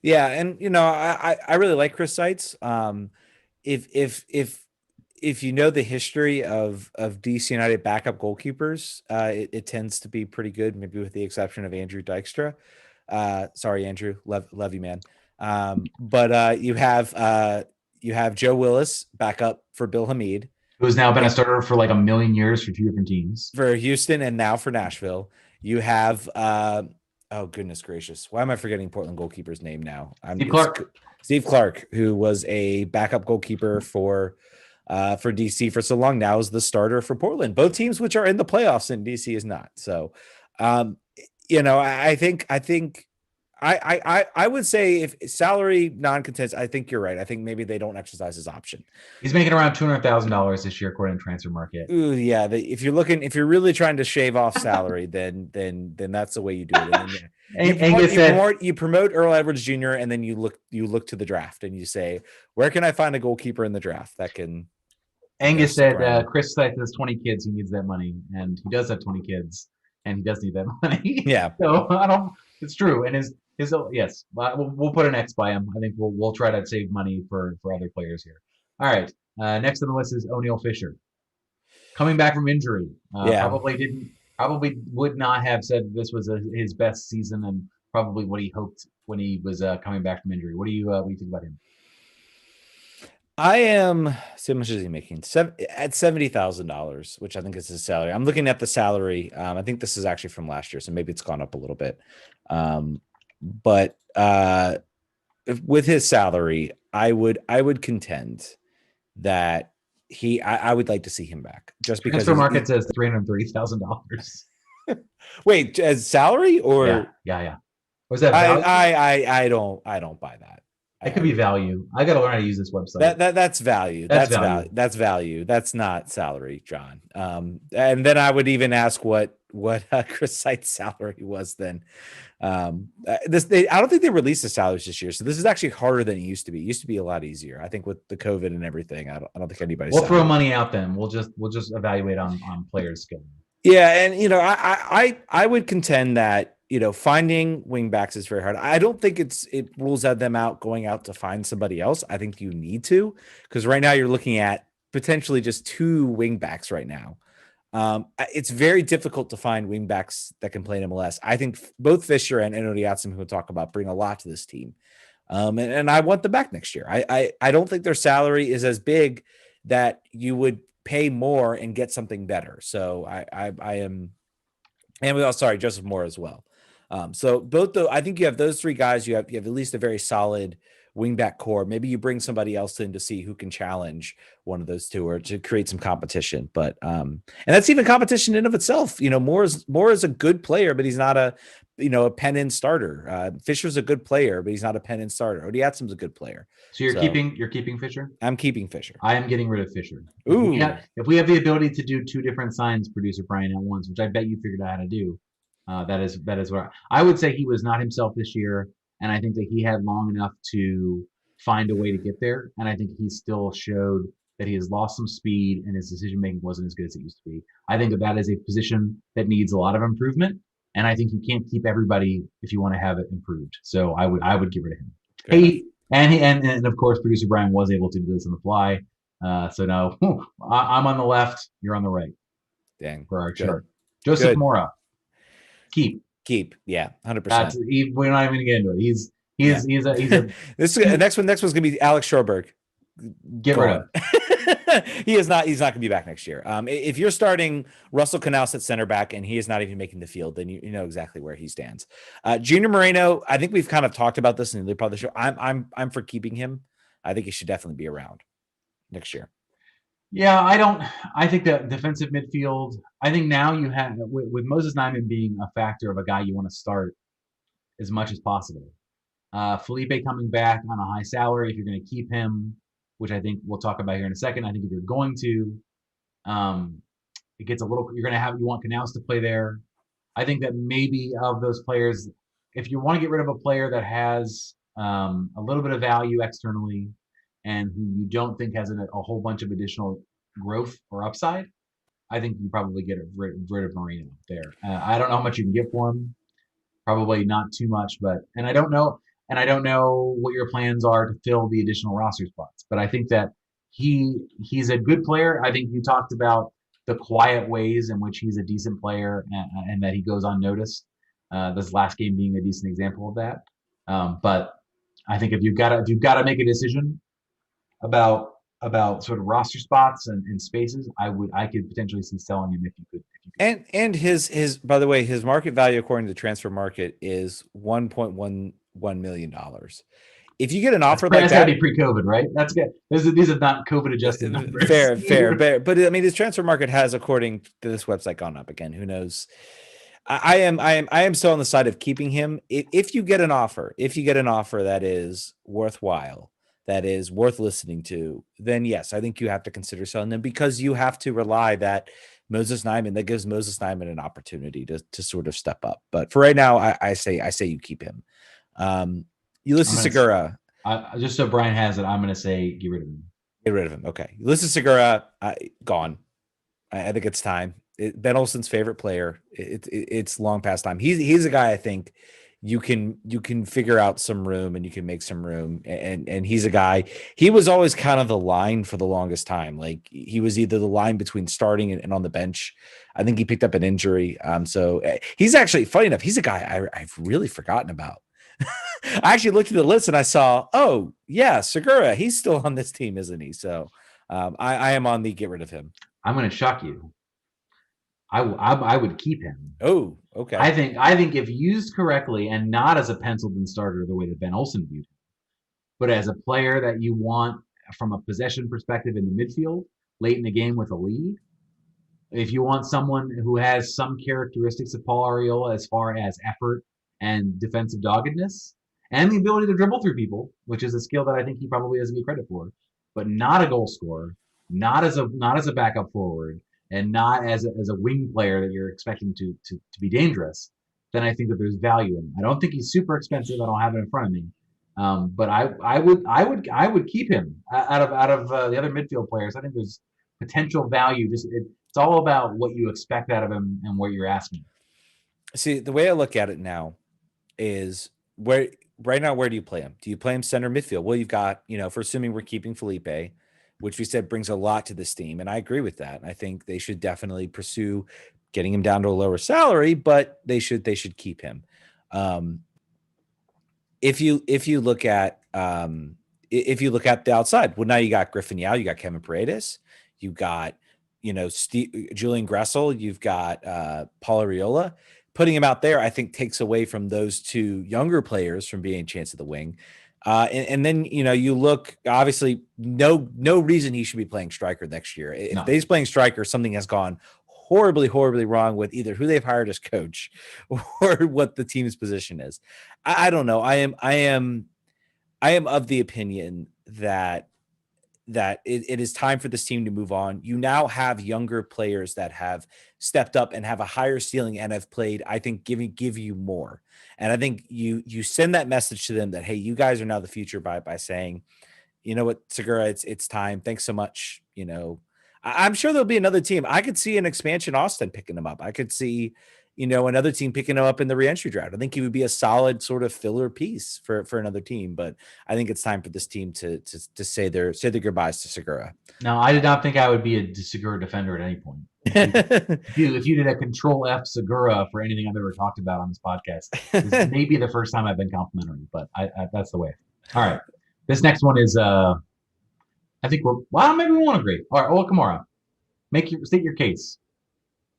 Yeah, and I really like Chris Seitz. If you know the history of DC United backup goalkeepers, it tends to be pretty good, maybe with the exception of Andrew Dykstra. Sorry, Andrew, love you, man. But you have Joe Willis backup for Bill Hamid, who's now been a starter for like a million years for 2 different teams, for Houston and now for Nashville. You have oh, goodness gracious. Why am I forgetting Portland goalkeeper's name now? Steve Clark, who was a backup goalkeeper for DC for so long, now is the starter for Portland. Both teams which are in the playoffs and DC is not. So, I think I would say if salary non-contest, I think you're right. I think maybe they don't exercise his option. He's making around $200,000 this year according to Transfer Market. Ooh, yeah. If you're really trying to shave off salary, then that's the way you do it. And then you promote Earl Edwards Jr. and then you look to the draft and you say, where can I find a goalkeeper in the draft that can? Angus said Chris Sykes has 20 kids. He needs that money, and he does have 20 kids, and he does need that money. Yeah. So I don't. It's true, and his yes. We'll put an X by him. I think we'll try to save money for other players here. All right. Next on the list is O'Neal Fisher, coming back from injury. Probably would not have said this was his best season, and probably what he hoped when he was coming back from injury. What do you think about him? I am. So how much is he making? At $70,000, which I think is his salary. I'm looking at the salary. I think this is actually from last year, so maybe it's gone up a little bit. But with his salary, I would contend that I would like to see him back just because Transfer Market says $330,000. Wait, as salary or yeah. Was that value? I don't buy that. It could be value. I got to learn how to use this website. That's value. That's value. That's value. That's not salary, John. And then I would even ask what Chris Sykes' salary was then. I don't think they released the salaries this year, so this is actually harder than it used to be. It used to be a lot easier. I think with the COVID and everything, I don't think anybody's. We'll throw money out then. We'll just evaluate on players' skill. Yeah, and I would contend that finding wing backs is very hard. I don't think it rules them out going out to find somebody else. I think you need to, because right now you're looking at potentially just 2 wing backs right now. It's very difficult to find wing backs that can play in MLS. I think both Fisher and Odiatsum, who we'll talk about, bring a lot to this team. And I want them back next year. I don't think their salary is as big that you would pay more and get something better. So I am, and we also, sorry, Joseph Moore as well. So both though, I think you have those 3 guys. You have at least a very solid wingback core. Maybe you bring somebody else in to see who can challenge one of those 2 or to create some competition. But and that's even competition in of itself. Moore is a good player, but he's not a pen-in starter. Fisher's a good player, but he's not a pen-in starter. Odiatsum's a good player. So you're keeping Fisher? I'm keeping Fisher. I am getting rid of Fisher. Ooh. If we have the ability to do 2 different signs, producer Brian, at once, which I bet you figured out how to do, that is what I would say. He was not himself this year, and I think that he had long enough to find a way to get there. And I think he still showed that he has lost some speed and his decision making wasn't as good as it used to be. I think that is a position that needs a lot of improvement, and I think you can't keep everybody if you want to have it improved. So I would get rid of him. Hey, and of course, producer Brian was able to do this on the fly. So now I'm on the left, you're on the right. Dang, for our chart. Joseph Mora. Keep. Yeah, 100%. We're not even gonna get into it. He's a this next one's gonna be Alex Schorberg. Get rid of. He's not gonna be back next year. If you're starting Russell Canouse at center back and he is not even making the field, then you know exactly where he stands. Junior Moreno, I think we've kind of talked about this in the part of the show. I'm for keeping him. I think he should definitely be around next year. Yeah, I think that defensive midfield, I think now you have, with Moses Nyman being a factor of a guy you want to start as much as possible. Felipe coming back on a high salary, if you're going to keep him, which I think we'll talk about here in a second. I think if you're going to, it gets a little, you want Canals to play there. I think that maybe of those players, if you want to get rid of a player that has a little bit of value externally, and who you don't think has a whole bunch of additional growth or upside, I think you probably get rid of Moreno there. I don't know how much you can get for him. Probably not too much, and I don't know what your plans are to fill the additional roster spots. But I think that he's a good player. I think you talked about the quiet ways in which he's a decent player and that he goes unnoticed. This last game being a decent example of that. But I think if you've got to make a decision about sort of roster spots and spaces, I could potentially see selling him if you could. And his by the way, his market value according to the transfer market is $1.11 million. If you get an offer like that, that's gotta be pre-COVID, right? That's good. These are not COVID adjusted numbers. Fair. But I mean, his transfer market has, according to this website, gone up again. Who knows? I am so on the side of keeping him. If you get an offer, that is worthwhile, that is worth listening to, then yes, I think you have to consider selling them, because you have to rely that that gives Moses Nyman an opportunity to sort of step up. But for right now, I say you keep him. Ulysses Segura. Just so Brian has it, I'm going to say get rid of him. Get rid of him. Okay. Ulysses Segura, gone. I think it's time. Ben Olsen's favorite player. It's long past time. He's a guy I think you can figure out some room, and you can make some room. And he's a guy. He was always kind of the line for the longest time. Like, he was either the line between starting and on the bench. I think he picked up an injury. So he's actually, funny enough, he's a guy I've really forgotten about. I actually looked at the list and I saw, oh yeah, Segura, he's still on this team, isn't he? So I am on the get rid of him. I'm going to shock you. I would keep him. Oh, okay. I think if used correctly, and not as a penciled-in starter the way that Ben Olsen viewed him, but as a player that you want from a possession perspective in the midfield, late in the game with a lead. If you want someone who has some characteristics of Paul Arriola as far as effort and defensive doggedness, and the ability to dribble through people, which is a skill that I think he probably doesn't get credit for, but not a goal scorer, not as a backup forward, and not as a wing player that you're expecting to be dangerous, then I think that there's value in him. I don't think he's super expensive. I don't have it in front of me, but I would keep him out of the other midfield players. I think there's potential value. Just it's all about what you expect out of him and what you're asking. See, the way I look at it now is where do you play him? Do you play him center midfield? Well, you've got, for assuming we're keeping Felipe, which we said brings a lot to this team. And I agree with that. I think they should definitely pursue getting him down to a lower salary, but they should keep him. If you look at the outside, well, now you got Griffin Yao, you got Kevin Paredes, you got, Julian Gressel, you've got Paul Arriola. Putting him out there, I think, takes away from those two younger players from being a chance at the wing. And then, you look, obviously, no reason he should be playing striker next year. If he's playing striker, something has gone horribly, horribly wrong with either who they've hired as coach or what the team's position is. I don't know. I am of the opinion that it is time for this team to move on. You now have younger players that have stepped up and have a higher ceiling and have played, I think, give you more. And I think you send that message to them that, hey, you guys are now the future by saying, you know what, Segura, it's time. Thanks so much. I'm sure there'll be another team. I could see an expansion Austin picking them up. I could see, another team picking him up in the reentry draft. I think he would be a solid sort of filler piece for another team. But I think it's time for this team to say their goodbyes to Segura. No, I did not think I would be a Segura defender at any point. If you did a Control F Segura for anything I've ever talked about on this podcast, this may be the first time I've been complimentary, but I that's the way. All right, this next one is I think maybe we won't agree. All right, well, Kamara, state your case.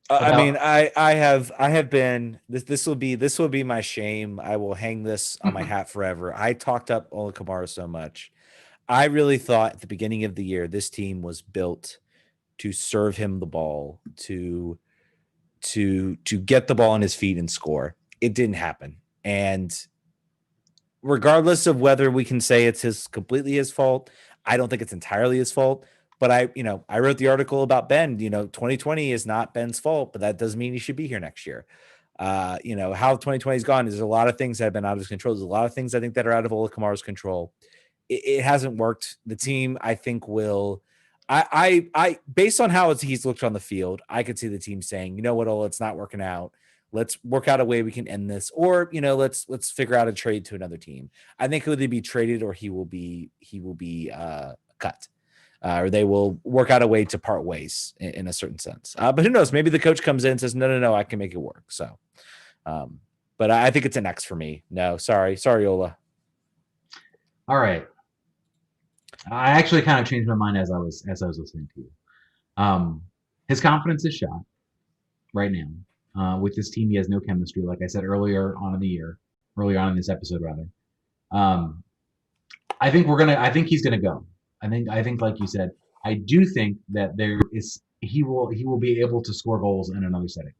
I mean, I have been, this will be my shame. I will hang this on my hat forever. I talked up Ola Kamara so much. I really thought at the beginning of the year, this team was built to serve him the ball, to get the ball on his feet and score. It didn't happen. And regardless of whether we can say it's completely his fault, I don't think it's entirely his fault. But I wrote the article about Ben. 2020 is not Ben's fault, but that doesn't mean he should be here next year. How 2020 has gone, there's a lot of things that have been out of his control. There's a lot of things I think that are out of Ola Kamara's control. It hasn't worked. The team, I think, will. I based on how he's looked on the field, I could see the team saying, you know what, Ola, it's not working out. Let's work out a way we can end this, or let's figure out a trade to another team. I think he'll either be traded or he will be cut. Or they will work out a way to part ways in a certain sense. But who knows? Maybe the coach comes in and says, no, I can make it work. So, but I think it's an X for me. No, sorry, Ola. All right. I actually kind of changed my mind as I was listening to you. His confidence is shot right now. With this team, he has no chemistry. Like I said earlier on in this episode, rather. I think he's gonna go. I think, like you said, I do think that he will be able to score goals in another setting.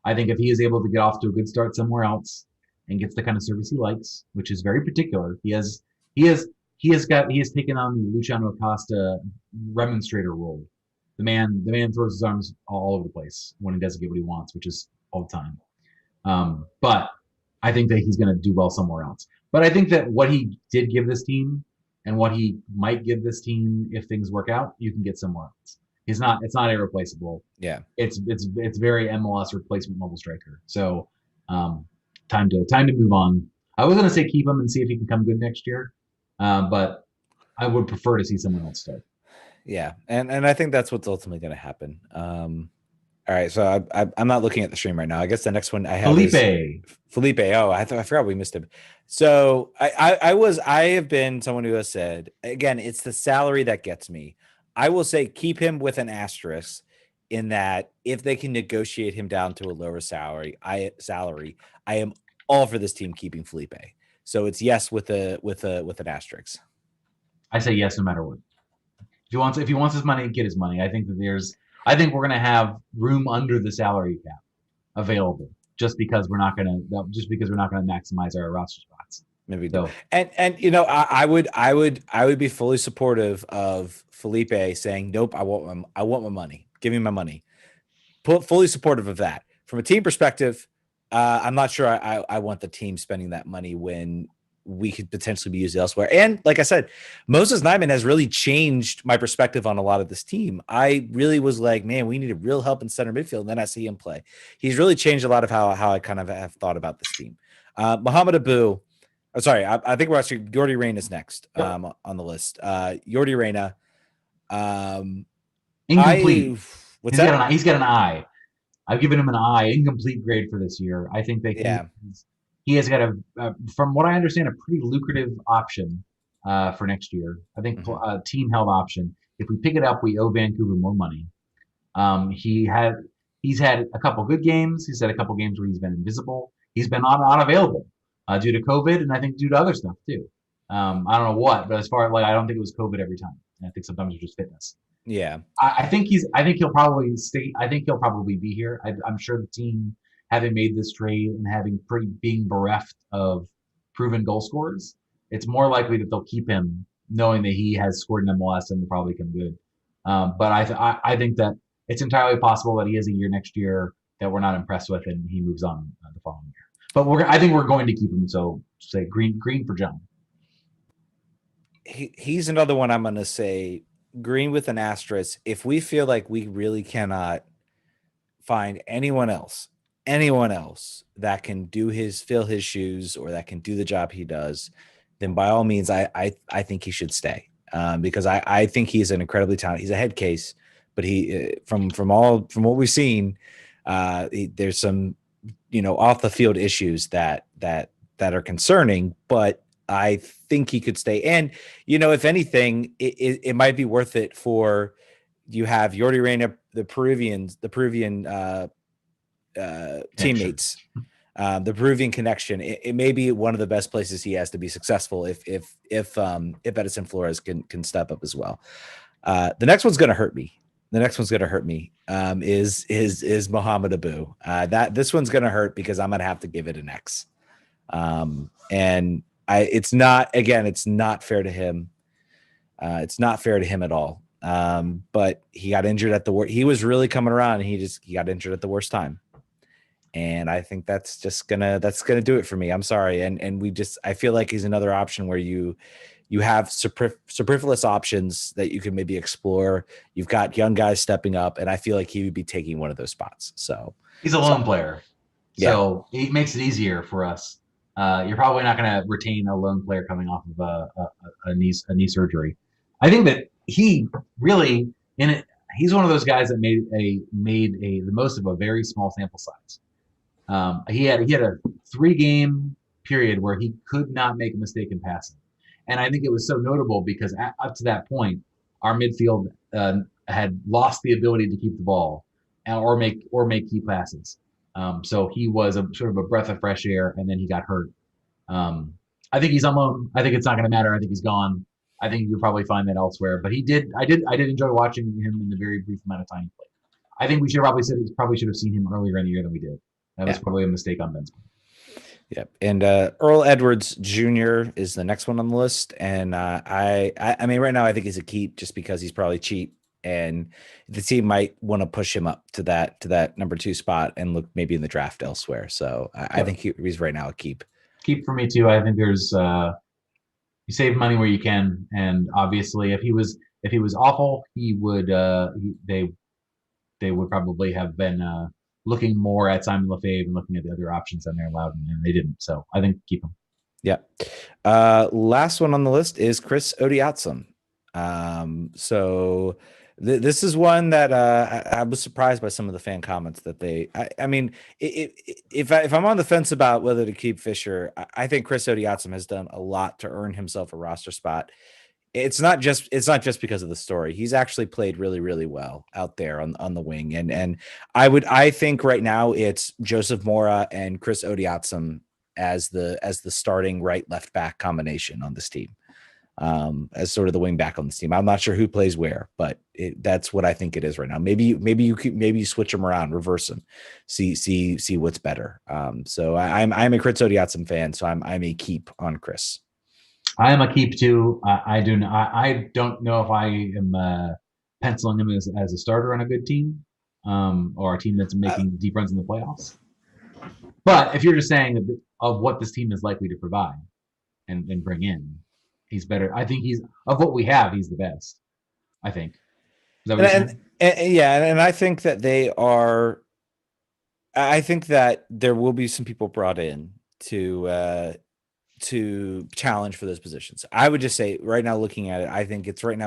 I think if he is able to get off to a good start somewhere else and gets the kind of service he likes, which is very particular, he has taken on the Luciano Acosta remonstrator role. The man throws his arms all over the place when he doesn't get what he wants, which is all the time. But I think that he's going to do well somewhere else. But I think that what he did give this team and what he might give this team if things work out, you can get somewhere else. It's not irreplaceable. Yeah. It's very MLS replacement level striker. So time to move on. I was going to say keep him and see if he can come good next year. But I would prefer to see someone else start. Yeah, and I think that's what's ultimately going to happen. All right, so I'm not looking at the stream right now. I guess the next one I have is Felipe. Oh, I forgot we missed him. So I have been someone who has said, again, it's the salary that gets me. I will say keep him with an asterisk in that if they can negotiate him down to a lower salary, I am all for this team keeping Felipe. So it's yes with an asterisk. I say yes no matter what. If he wants his money, get his money. I think we're gonna have room under the salary cap available just because we're not gonna maximize our roster spots. Maybe so. And I would be fully supportive of Felipe saying, nope, I want my money. Give me my money. Fully supportive of that. From a team perspective, I'm not sure I want the team spending that money when we could potentially be used elsewhere. And like I said, Moses Nyman has really changed my perspective on a lot of this team. I really was like, man, we need a real help in center midfield. And then I see him play. He's really changed a lot of how I kind of have thought about this team. Mohamed Abu, I'm sorry, I think we're actually Yordi Reyna is next on the list. Yordi Reyna. Incomplete. He's got an eye. I've given him an I, incomplete grade for this year. I think that he has got from what I understand, a pretty lucrative option for next year. I think a team held option. If we pick it up, we owe Vancouver more money. He's had a couple good games. He's had a couple games where he's been invisible. He's been unavailable due to COVID, and I think due to other stuff too. I don't know what, but as far as I don't think it was COVID every time. I think sometimes it's just fitness. Yeah, I think he'll probably stay. I think he'll probably be here. I'm sure the team, having made this trade and being bereft of proven goal scorers, it's more likely that they'll keep him, knowing that he has scored in MLS and will probably come good. But I think that it's entirely possible that he has a year next year that we're not impressed with, and he moves on the following year. But I think we're going to keep him. So say green for Jon. He's another one I'm going to say green with an asterisk. If we feel like we really cannot find anyone else that can fill his shoes or that can do the job he does, then by all means, I think he should stay because I think he's an incredibly talented. He's a head case, but he from what we've seen, there's some off the field issues that are concerning, but I think he could stay. And if anything, it might be worth it for you have Yordi Reyna, the Peruvian teammates, the Peruvian connection. It may be one of the best places he has to be successful if Edison Flores can step up as well. The next one's going to hurt me. Is Mohamed Abu. This one's going to hurt because I'm going to have to give it an X. And it's not fair to him. It's not fair to him at all. But he got injured at the worst. He was really coming around and he got injured at the worst time. And I think that's gonna do it for me. I'm sorry. And I feel like he's another option where you have superfluous options that you can maybe explore. You've got young guys stepping up, and I feel like he would be taking one of those spots. So he's a lone player. So it makes it easier for us. You're probably not going to retain a lone player coming off of a knee surgery. I think that he really he's one of those guys that made the most of a very small sample size. He had a 3-game period where he could not make a mistake in passing, and I think it was so notable because up to that point, our midfield had lost the ability to keep the ball or make key passes. So he was sort of a breath of fresh air, and then he got hurt. I think he's on loan. I think it's not going to matter. I think he's gone. I think you'll probably find that elsewhere. But I did enjoy watching him in the very brief amount of time he played. I think we should have seen him earlier in the year than we did. That was probably a mistake on Ben's part. Yep. And Earl Edwards Jr. is the next one on the list. And I mean, right now I think he's a keep just because he's probably cheap, and the team might want to push him up to that number 2 spot and look maybe in the draft elsewhere. So I think he's right now a keep. Keep for me too. I think there's you save money where you can, and obviously if he was awful, he would they would probably have been looking more at Simon Lefebvre and looking at the other options on there allowed, and they didn't. So I think keep him. Yeah. Last one on the list is Chris Odiatsum. So this is one that I was surprised by some of the fan comments that I mean, if I'm on the fence about whether to keep Fisher, I think Chris Odiatsum has done a lot to earn himself a roster spot. It's not just because of the story. He's actually played really, really well out there on the wing. And I think right now it's Joseph Mora and Chris Odiatsum as the starting right left back combination on this team. As sort of the wing back on this team. I'm not sure who plays where, but that's what I think it is right now. Maybe you switch them around, reverse them, see what's better. So I'm a Chris Odiatsum fan, so I'm a keep on Chris. I am a keep too. I don't know if I am penciling him as a starter on a good team, or a team that's making deep runs in the playoffs. But if you're just saying of what this team is likely to provide and bring in, he's better. I think of what we have, he's the best. I think. Is that what you're saying? And I think that they are. I think that there will be some people brought in to challenge for those positions. I would just say right now, looking at it, I think it's more an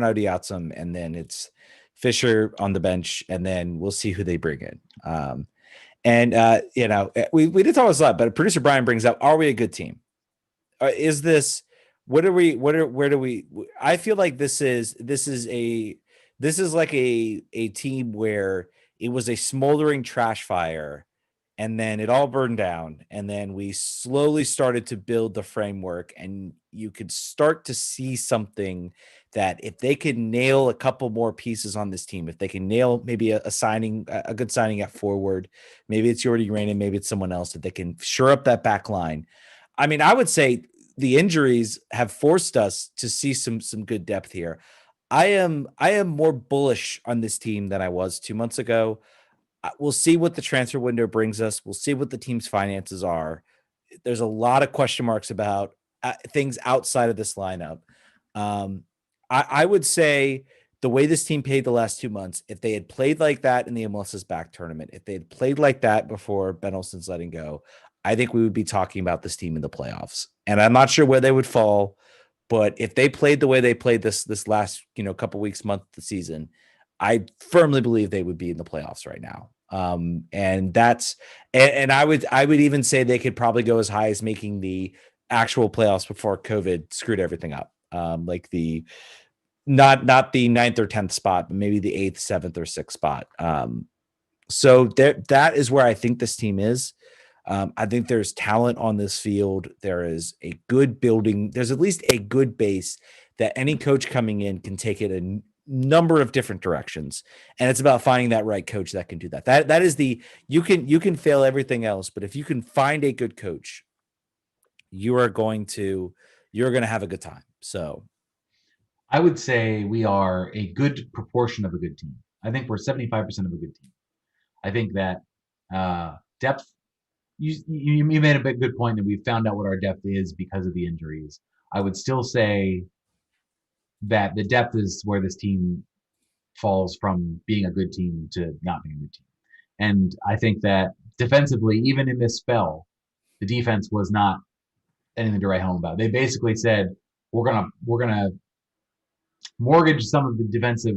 Odiatsum, and then it's Fisher on the bench, and then we'll see who they bring in. We did talk a lot, but producer Brian brings up: are we a good team? Is this? Where do we? I feel like this is like a team where it was a smoldering trash fire, and then it all burned down, and then we slowly started to build the framework, and you could start to see something that if they could nail a couple more pieces on this team, if they can nail maybe a good signing at forward, maybe it's Jordy Rainen, maybe it's someone else, that they can shore up that back line. I mean, I would say the injuries have forced us to see some good depth here. I am more bullish on this team than I was 2 months ago. We'll see what the transfer window brings us. We'll see what the team's finances are. There's a lot of question marks about things outside of this lineup. I would say the way this team played the last 2 months, if they had played like that in the MLS back tournament, if they had played like that before Ben Olsen's letting go, I think we would be talking about this team in the playoffs. And I'm not sure where they would fall, but if they played the way they played this last, couple weeks, month of the season, I firmly believe they would be in the playoffs right now. And I would even say they could probably go as high as making the actual playoffs before COVID screwed everything up. Like the not the 9th or 10th spot, but maybe the 8th, 7th, or 6th spot. So that is where I think this team is. I think there's talent on this field. There is a good building. There's at least a good base that any coach coming in can take it a number of different directions. And it's about finding that right coach that can do that. That is you can fail everything else, but if you can find a good coach, you're going to have a good time. So I would say we are a good proportion of a good team. I think we're 75% of a good team. I think that depth, you made a good point that we found out what our depth is because of the injuries. I would still say that the depth is where this team falls from being a good team to not being a good team. And I think that defensively, even in this spell, the defense was not anything to write home about. They basically said, we're gonna mortgage some of the defensive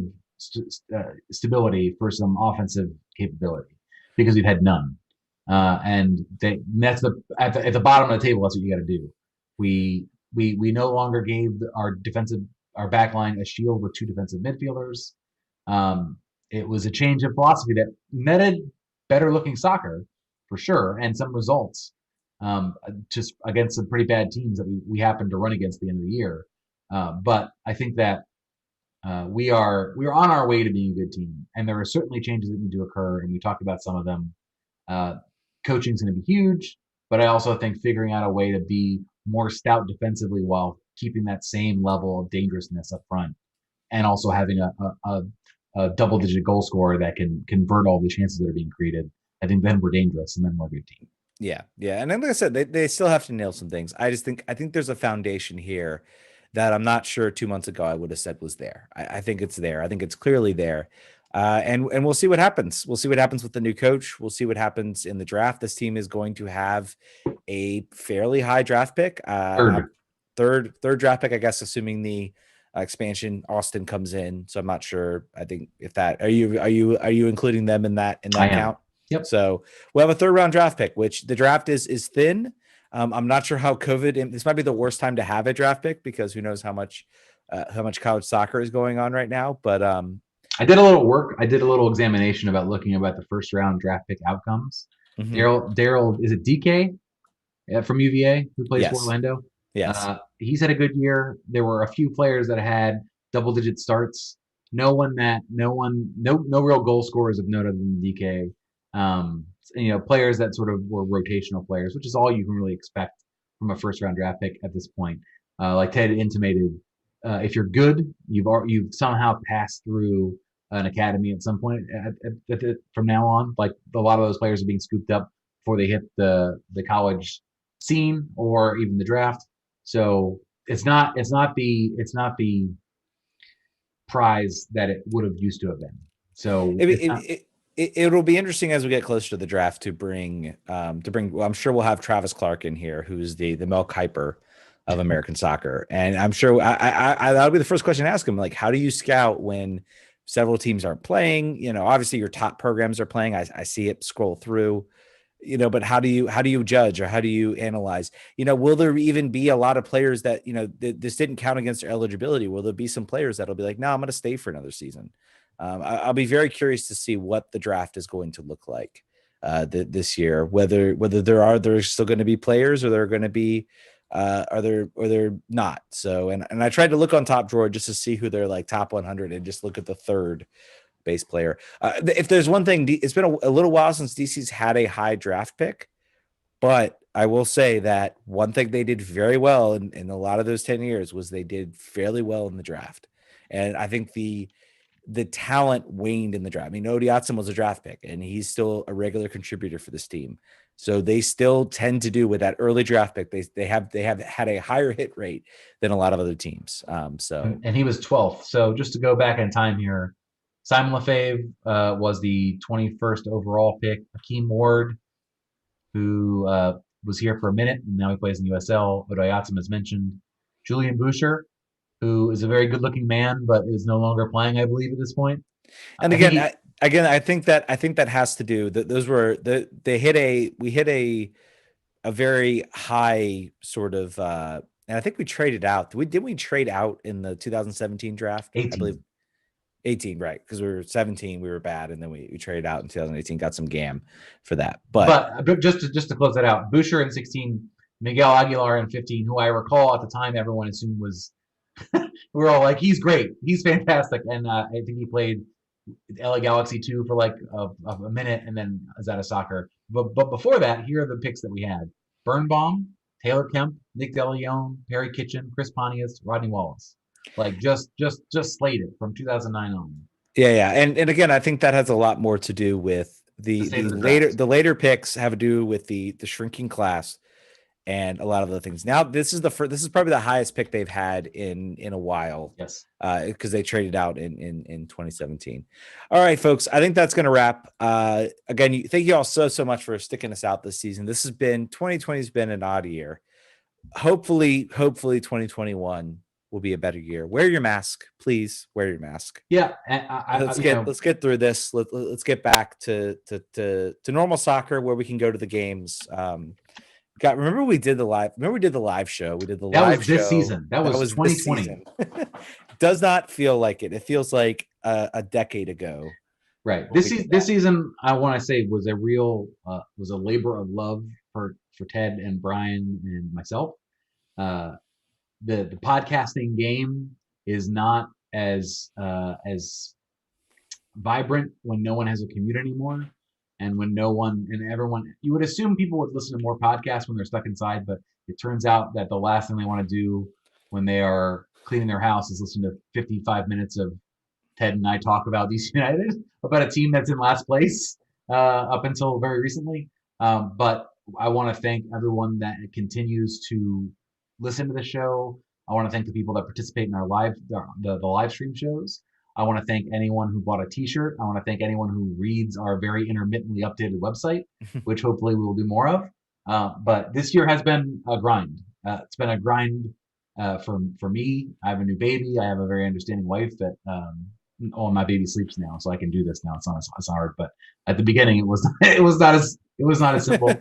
stability for some offensive capability because we've had none. And that's at the bottom of the table. That's what you got to do. We no longer gave our back line a shield with 2 defensive midfielders. It was a change of philosophy that netted better looking soccer for sure and some results just against some pretty bad teams that we happened to run against at the end of the year. But I think that we are on our way to being a good team, and there are certainly changes that need to occur, and we talked about some of them. Coaching's going to be huge, but I also think figuring out a way to be more stout defensively while keeping that same level of dangerousness up front, and also having a double-digit goal scorer that can convert all the chances that are being created. I think then we're dangerous, and then we're a good team. Yeah, yeah, and then like I said, they still have to nail some things. I think there's a foundation here that I'm not sure 2 months ago I would have said was there. I think it's there. I think it's clearly there. And we'll see what happens. We'll see what happens with the new coach. We'll see what happens in the draft. This team is going to have a fairly high draft pick. Third draft pick, I guess, assuming the expansion Austin comes in. So I'm not sure. I think if that are you including them in that count? Yep. So we'll have a third round draft pick, which the draft is thin. I'm not sure how COVID. This might be the worst time to have a draft pick because who knows how much college soccer is going on right now. But I did a little work. I did a little examination about looking about the first round draft pick outcomes. Daryl, is it DK from UVA who plays for Orlando? Yes. He's had a good year. There were a few players that had double-digit starts. No real goal scorers of note other than DK. Players that sort of were rotational players, which is all you can really expect from a first-round draft pick at this point. Like Ted intimated, if you're good, you've somehow passed through an academy at some point from now on. Like a lot of those players are being scooped up before they hit the college scene or even the draft. So it's not the prize that it would have used to have been. So it'll be interesting as we get closer to the draft to bring. Well, I'm sure we'll have Travis Clark in here, who's the Mel Kiper of American soccer, and I'm sure that'll be the first question to ask him. Like, how do you scout when several teams aren't playing? Obviously your top programs are playing. I see it scroll through. But how do you judge or how do you analyze? Will there even be a lot of players that, this didn't count against their eligibility? Will there be some players that'll be like, no, I'm going to stay for another season? I'll be very curious to see what the draft is going to look like this year, whether there's still going to be players or they're going to be, are they're not. So, and I tried to look on Top Drawer just to see who they're like top 100 and just look at the third base player. If there's one thing, it's been a little while since DC's had a high draft pick, but I will say that one thing they did very well in a lot of those 10 years was they did fairly well in the draft. And I think the talent waned in the draft. I mean, Odiatson was a draft pick and he's still a regular contributor for this team. So they still tend to do with that early draft pick. They have had a higher hit rate than a lot of other teams. And he was 12th. So just to go back in time here, Simon Lefebvre was the 21st overall pick. Hakeem Ward, who was here for a minute, and now he plays in USL. Odiatson, as mentioned. Julian Boucher, who is a very good-looking man, but is no longer playing, I believe, at this point. And I think that has to do that. Those were we hit a very high sort of, and I think we traded out. Did we trade out in the 2017 draft? 18. I believe 18, right? Because we were 17, we were bad, and then we traded out in 2018, got some GAM for that. But just to close that out, Boucher in 16, Miguel Aguilar in 15, who I recall at the time everyone assumed was, we were all like, he's great, he's fantastic, and I think he played LA Galaxy 2 for like a minute, and then is out of soccer. But before that, here are the picks that we had: Birnbaum, Taylor Kemp, Nick DeLeon, Perry Kitchen, Chris Pontius, Rodney Wallace. Like just slated from 2009 on. Yeah, and again, I think that has a lot more to do with the later picks have to do with the shrinking class and a lot of other things. Now this is probably the highest pick they've had in a while. Yes, because they traded out in 2017. All right, folks, I think that's going to wrap. Again, thank you all so much for sticking us out this season. 2020 has been an odd year. Hopefully 2021 will be a better year. Wear your mask, please. Wear your mask. Yeah, let's get through this. Let's get back to normal soccer where we can go to the games. Remember we did the live show. We did the live show this season. That was 2020. Does not feel like it. It feels like a decade ago. Right. This season, I want to say was a labor of love for Ted and Brian and myself. The podcasting game is not as vibrant when no one has a commute anymore, and when no one and everyone, you would assume people would listen to more podcasts when they're stuck inside, but it turns out that the last thing they want to do when they are cleaning their house is listen to 55 minutes of Ted and I talk about DC United, about a team that's in last place up until very recently. But I want to thank everyone that continues to listen to the show. I want to thank the people that participate in our the live stream shows. I want to thank anyone who bought a T-shirt. I want to thank anyone who reads our very intermittently updated website, which hopefully we will do more of. But this year has been a grind. It's been a grind for me. I have a new baby. I have a very understanding wife that my baby sleeps now, so I can do this now. It's not as hard. But at the beginning, it was not as simple.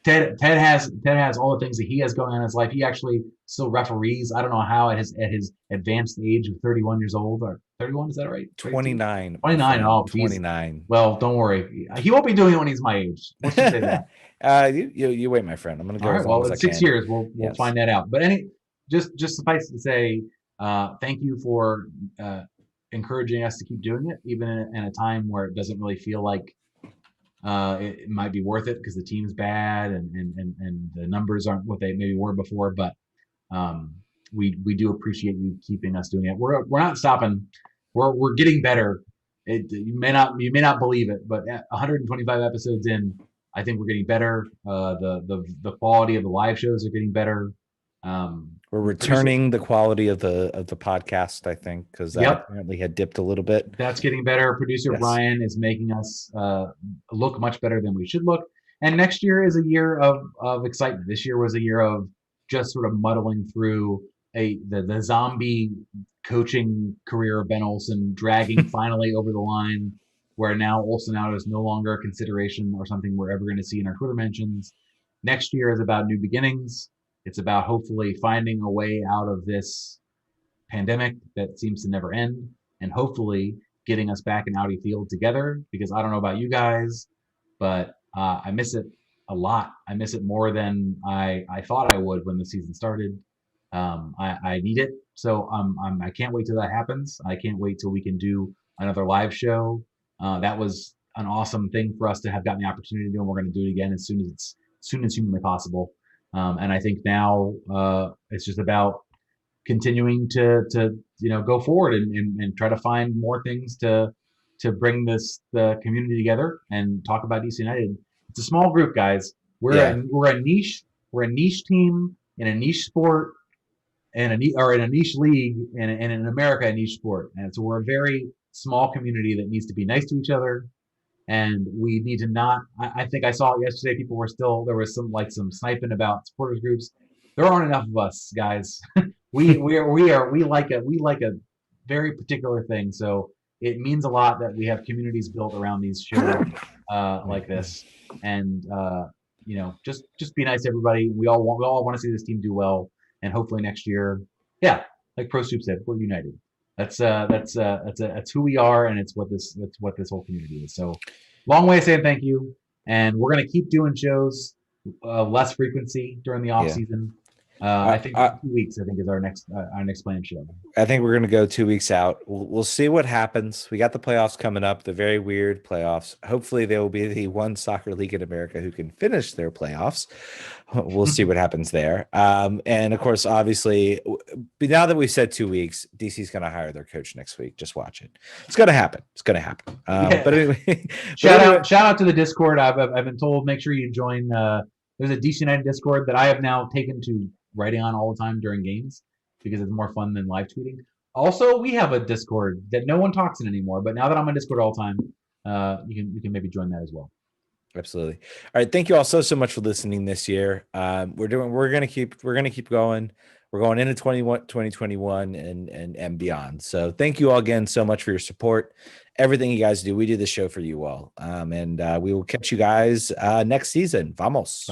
Ted has all the things that he has going on in his life. He actually still referees. I don't know how at his advanced age of 31 years old, or 31, is that right? 29. 29. Oh, 29. Well, don't worry. He won't be doing it when he's my age. Let's just say that. You wait, my friend. I'm going to go. All right. As long Well, as in I 6 can. years, we'll find that out. But just suffice to say, thank you for encouraging us to keep doing it, even in a time where it doesn't really feel like it might be worth it because the team's bad and the numbers aren't what they maybe were before. But we do appreciate you keeping us doing it. We're not stopping. We're getting better. You may not believe it, but at 125 episodes in, I think we're getting better. The quality of the live shows are getting better. We're returning the quality of the podcast, I think, because that apparently had dipped a little bit. That's getting better. Producer Brian is making us look much better than we should look. And next year is a year of excitement. This year was a year of just sort of muddling through the zombie coaching career of Ben Olsen, dragging finally over the line, where now Olsen out is no longer a consideration or something we're ever going to see in our Twitter mentions. Next year is about new beginnings. It's about hopefully finding a way out of this pandemic that seems to never end, and hopefully getting us back in Audi Field together, because I don't know about you guys, but I miss it a lot. I miss it more than I thought I would when the season started. I need it. So I can't wait till that happens. I can't wait till we can do another live show. That was an awesome thing for us to have gotten the opportunity to do, and we're going to do it again as soon as humanly possible. And I think now it's just about continuing to go forward and try to find more things to bring the community together and talk about DC United. It's a small group, guys. We're a niche team in a niche sport and in a niche league and in America a niche sport. And so we're a very small community that needs to be nice to each other. And we need to not. I think I saw yesterday. There was some sniping about supporters groups. There aren't enough of us, guys. we like a very particular thing. So it means a lot that we have communities built around these shows like this. And just be nice to everybody. We all want to see this team do well, and hopefully next year, like Pro Soup said, we're united. That's who we are, and it's what this whole community is. So, long way of saying thank you, and we're gonna keep doing shows, less frequency during the off season. I think 2 weeks. I think is our next planned show. I think we're going to go 2 weeks out. We'll see what happens. We got the playoffs coming up, the very weird playoffs. Hopefully, there will be the one soccer league in America who can finish their playoffs. We'll see what happens there. And of course, obviously, now that we've said 2 weeks, DC's going to hire their coach next week. Just watch it. It's going to happen. It's going to happen. But anyway, shout out to the Discord. I've been told make sure you join. There's a DC United Discord that I have now taken to writing on all the time during games because it's more fun than live tweeting. Also, we have a Discord that no one talks in anymore, but now that I'm on Discord all the time, you can maybe join that as well. Absolutely. All right, thank you all so much for listening this year. We're going to keep going. We're going into 2021 and beyond. So thank you all again so much for your support. Everything you guys do, we do this show for you all. And we will catch you guys next season. Vamos.